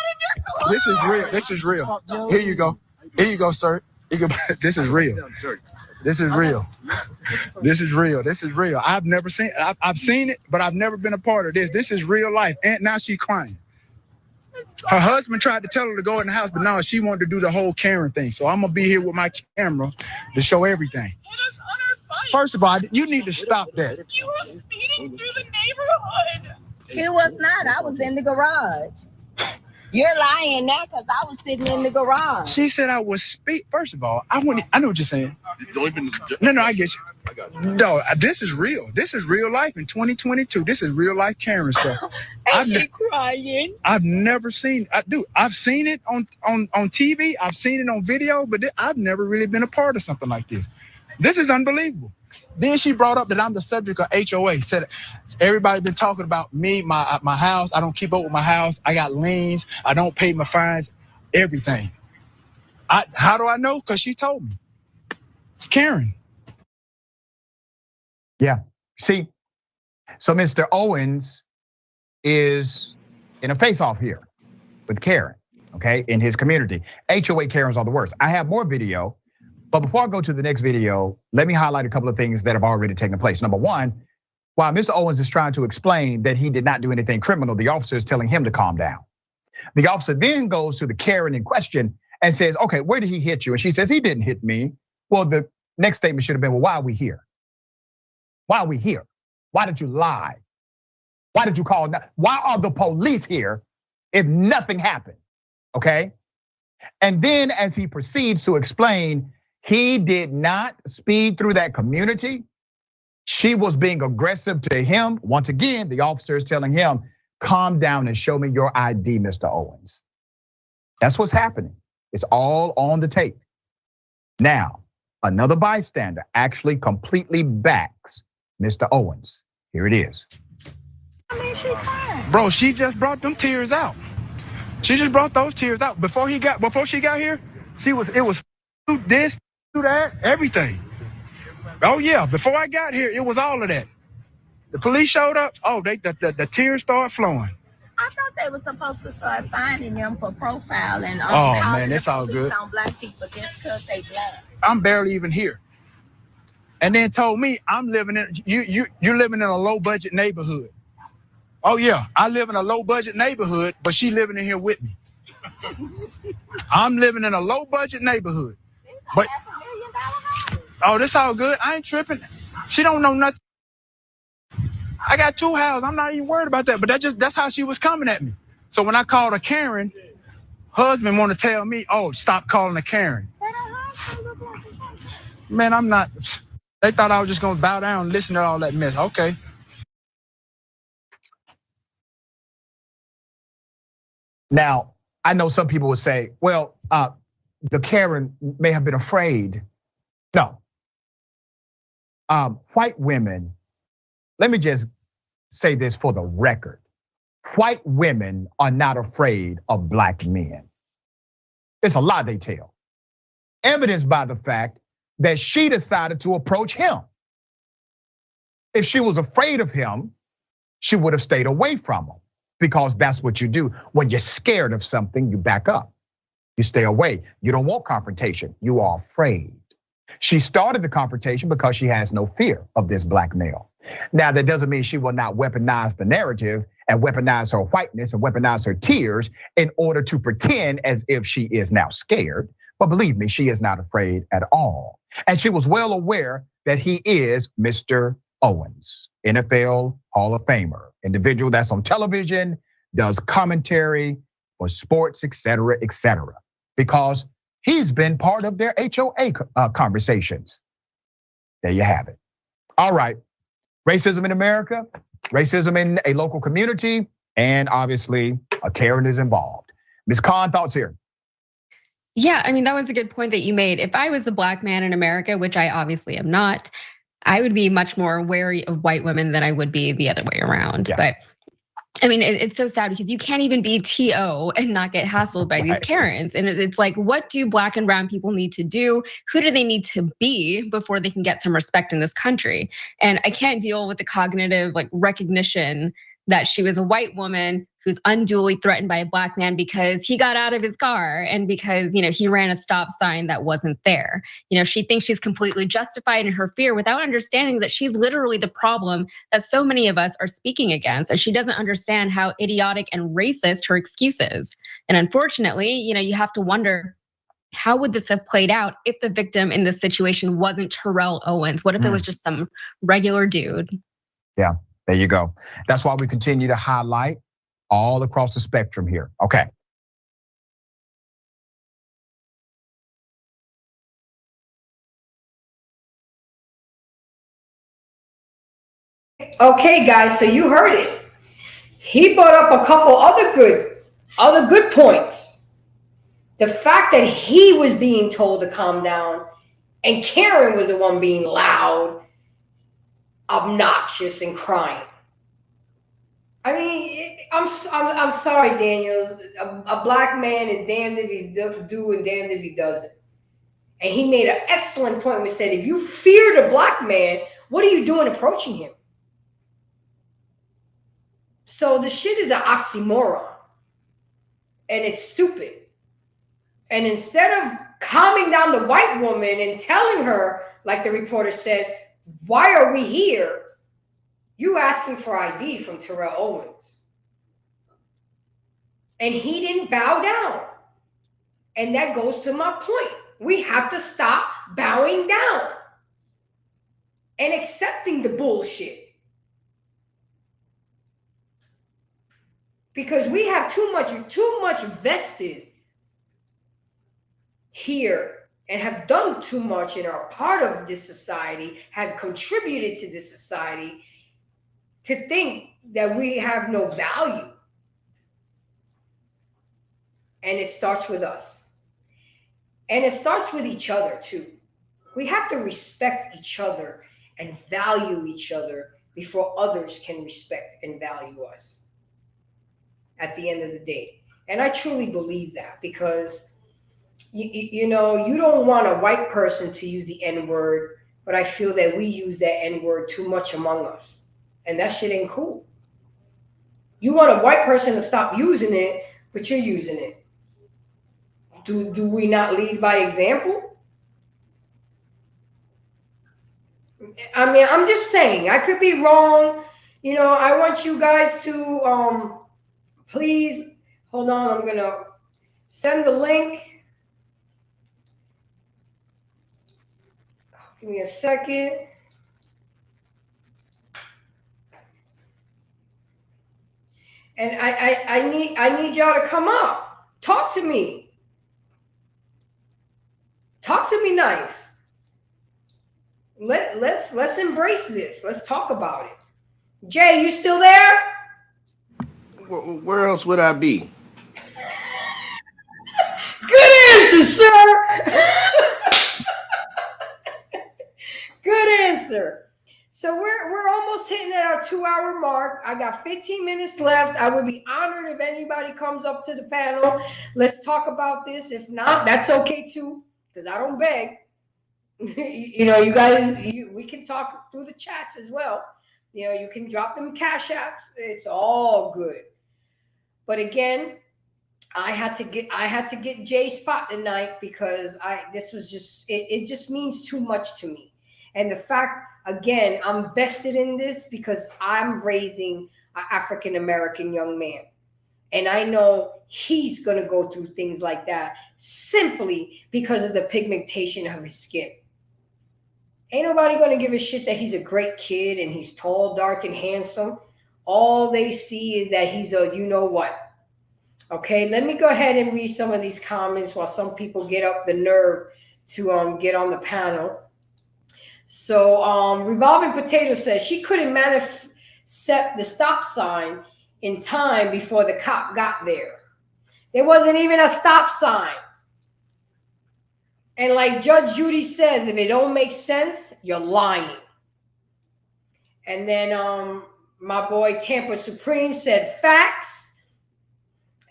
Speaker 5: This is real. This is real. Here you go. Here you go, sir. This is real. This is real. This is real. This is real. I've never seen. I've seen it, but I've never been a part of this. This is real life. And now she's crying. Her husband tried to tell her to go in the house, but no, she wanted to do the whole Karen thing. So I'm gonna be here with my camera to show everything. First of all, you need to stop that.
Speaker 4: You were speeding through the neighborhood.
Speaker 7: It was not. I was in the garage. You're lying now because I was sitting in the garage.
Speaker 5: She said I was speak. First of all, I know what you're saying. No, I get you. No, this is real. This is real life in 2022. This is real life Karen stuff.
Speaker 7: And she crying.
Speaker 5: I've never seen. I've seen it on TV. I've seen it on video, but I've never really been a part of something like this. This is unbelievable. Then she brought up that I'm the subject of HOA. Said everybody's been talking about me, my house. I don't keep up with my house. I got liens. I don't pay my fines. Everything. How do I know? Because she told me. Karen.
Speaker 12: Yeah. See, so Mr. Owens is in a face-off here with Karen, okay, in his community. HOA Karens are the worst. I have more video. But before I go to the next video, let me highlight a couple of things that have already taken place. Number one, while Mr. Owens is trying to explain that he did not do anything criminal, the officer is telling him to calm down. The officer then goes to the Karen in question and says, okay, where did he hit you? And she says, he didn't hit me. Well, the next statement should have been, well, why are we here? Why are we here? Why did you lie? Why did you call? Why are the police here if nothing happened? Okay. And then as he proceeds to explain, he did not speed through that community. She was being aggressive to him. Once again, the officer is telling him, calm down and show me your ID, Mr. Owens. That's what's happening. It's all on the tape. Now, another bystander actually completely backs Mr. Owens. Here it is.
Speaker 7: I mean, she crying.
Speaker 5: Bro, she just brought them tears out. She just brought those tears out. Before she got here, it was this, that, everything. Oh yeah, before I got here, it was all of that. The police showed up. Oh, the tears started flowing.
Speaker 7: I thought they were supposed to start finding them for profiling.
Speaker 5: Oh man, that's all good.
Speaker 7: On black people just because they black.
Speaker 5: I'm barely even here. And then told me I'm living in you're living in a low budget neighborhood. Oh yeah, I live in a low budget neighborhood, but she living in here with me. I'm living in a low budget neighborhood. But oh, this all good. I ain't tripping. She don't know nothing. I got 2 houses. I'm not even worried about that. But that's how she was coming at me. So when I called her Karen, husband want to tell me, oh, stop calling her Karen. Man, I'm not. They thought I was just gonna bow down and listen to all that mess. Okay. Now, I know some people would say, well, the Karen may have been afraid. No. White women, let me just say this for the record. White women are not afraid of black men. It's a lie they tell. Evidenced by the fact that she decided to approach him. If she was afraid of him, she would have stayed away from him, because that's what you do. When you're scared of something, you back up. You stay away. You don't want confrontation. You are afraid. She started the confrontation because she has no fear of this black male. Now, that doesn't mean she will not weaponize the narrative and weaponize her whiteness and weaponize her tears in order to pretend as if she is now scared. But believe me, she is not afraid at all. And she was well aware that he is Mr. Owens, NFL Hall of Famer, individual that's on television, does commentary for sports, et cetera, because he's been part of their HOA conversations. There you have it. All right, racism in America, racism in a local community, and obviously a Karen is involved. Ms. Khan, thoughts here?
Speaker 14: Yeah, I mean, that was a good point that you made. If I was a black man in America, which I obviously am not, I would be much more wary of white women than I would be the other way around. Yeah. But I mean, it's so sad because you can't even be TO and not get hassled by these Karens. And it's like, what do black and brown people need to do? Who do they need to be before they can get some respect in this country? And I can't deal with the cognitive recognition that she was a white woman who's unduly threatened by a black man because he got out of his car and because, he ran a stop sign that wasn't there. She thinks she's completely justified in her fear without understanding that she's literally the problem that so many of us are speaking against. And she doesn't understand how idiotic and racist her excuse is. And unfortunately, you have to wonder, how would this have played out if the victim in this situation wasn't Terrell Owens? What if it was just some regular dude?
Speaker 12: Yeah, there you go. That's why we continue to highlight all across the spectrum here. Okay.
Speaker 2: Okay, guys, so you heard it. He brought up a couple other good points. The fact that he was being told to calm down and Karen was the one being loud, obnoxious, and crying. I mean, I'm sorry, Daniels. A black man is damned if he's do and damned if he doesn't. And he made an excellent point which said, if you fear the black man, what are you doing approaching him? So the shit is an oxymoron. And it's stupid. And instead of calming down the white woman and telling her, like the reporter said, why are we here? You asking for ID from Terrell Owens. And he didn't bow down. And that goes to my point. We have to stop bowing down and accepting the bullshit. Because we have too much vested here and have done too much and are part of this society, have contributed to this society, to think that we have no value. And it starts with us. And it starts with each other too. We have to respect each other and value each other before others can respect and value us at the end of the day. And I truly believe that, because you don't want a white person to use the N-word, but I feel that we use that N-word too much among us. And that shit ain't cool. You want a white person to stop using it, but you're using it. Do we not lead by example? I mean, I'm just saying, I could be wrong. You know, I want you guys to please hold on. I'm gonna send the link. Give me a second. And I need y'all to come up. Talk to me. Talk to me nice. Let's embrace this. Let's talk about it. Jay, you still there?
Speaker 3: Where else would I be?
Speaker 2: Good answer, sir. Good answer. So we're almost hitting at our 2-hour mark. I got 15 minutes left. I would be honored if anybody comes up to the panel. Let's talk about this. If not, that's okay too, because I don't beg. You know, you guys, we can talk through the chats as well. You know, you can drop them cash apps. It's all good. But again, I had to get Jay's spot tonight because this was just it just means too much to me. And the fact, again, I'm vested in this because I'm raising an African-American young man. And I know he's going to go through things like that simply because of the pigmentation of his skin. Ain't nobody going to give a shit that he's a great kid and he's tall, dark, and handsome. All they see is that he's a you-know-what. Okay, let me go ahead and read some of these comments while some people get up the nerve to get on the panel. So Revolving Potato says she couldn't set the stop sign in time before the cop got there. There wasn't even a stop sign. And like Judge Judy says, if it don't make sense, you're lying. And then my boy Tampa Supreme said facts.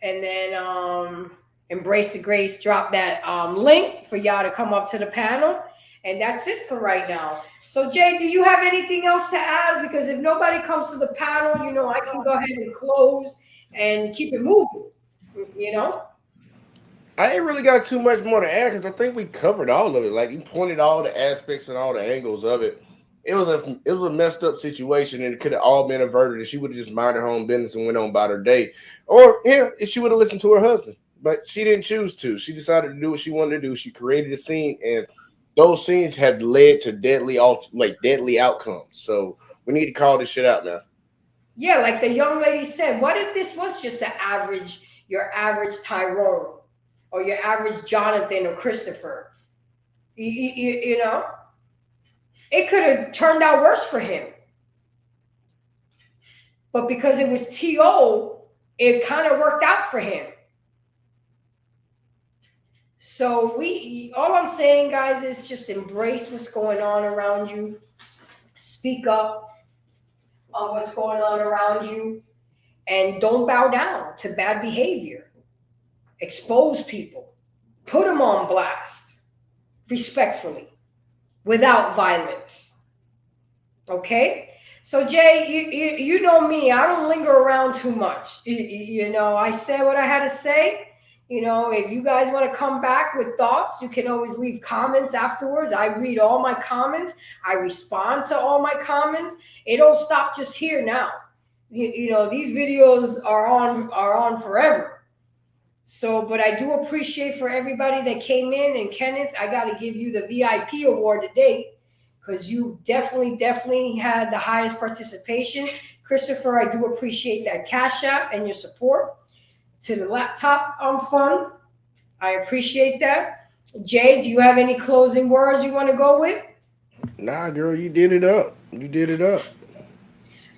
Speaker 2: And then Embrace the Grace dropped that link for y'all to come up to the panel. And that's it for right now. So, Jay, do you have anything else to add? Because if nobody comes to the panel, you know, I can go ahead and close and keep it moving, you know?
Speaker 3: I ain't really got too much more to add because I think we covered all of it. Like, you pointed all the aspects and all the angles of it. It was a messed up situation, and it could have all been averted if she would have just minded her own business and went on about her day. Or, yeah, if she would have listened to her husband. But she didn't choose to. She decided to do what she wanted to do. She created a scene, and those scenes have led to deadly outcomes. So we need to call this shit out now.
Speaker 2: Yeah, like the young lady said, what if this was just your average Tyrone or your average Jonathan or Christopher? You know, it could have turned out worse for him. But because it was T.O., it kind of worked out for him. So all I'm saying, guys, is just embrace what's going on around you. Speak up on what's going on around you. And don't bow down to bad behavior. Expose people. Put them on blast. Respectfully. Without violence. Okay? So, Jay, you know me. I don't linger around too much. You know, I said what I had to say. You know, if you guys want to come back with thoughts, you can always leave comments afterwards. I read all my comments. I respond to all my comments. It don't stop just here now. You know, these videos are on forever. So, but I do appreciate for everybody that came in. And Kenneth, I got to give you the VIP award today because you definitely had the highest participation. Christopher, I do appreciate that Cash App and your support. To the laptop fund. I appreciate that. Jay, do you have any closing words you want to go with?
Speaker 3: Nah, girl, you did it up. You did it up.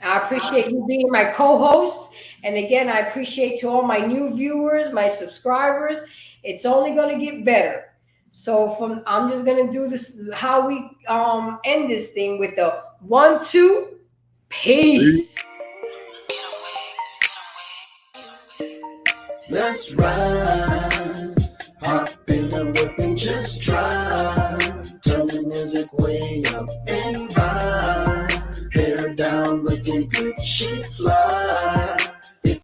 Speaker 2: I appreciate you being my co-host. And again, I appreciate to all my new viewers, my subscribers. It's only going to get better. So I'm just going to do this, how we end this thing with the 1, 2, peace.
Speaker 1: Let's ride, hop in the whip and just drive. Turn the music way up and vibe. Hair down, looking good, she fly.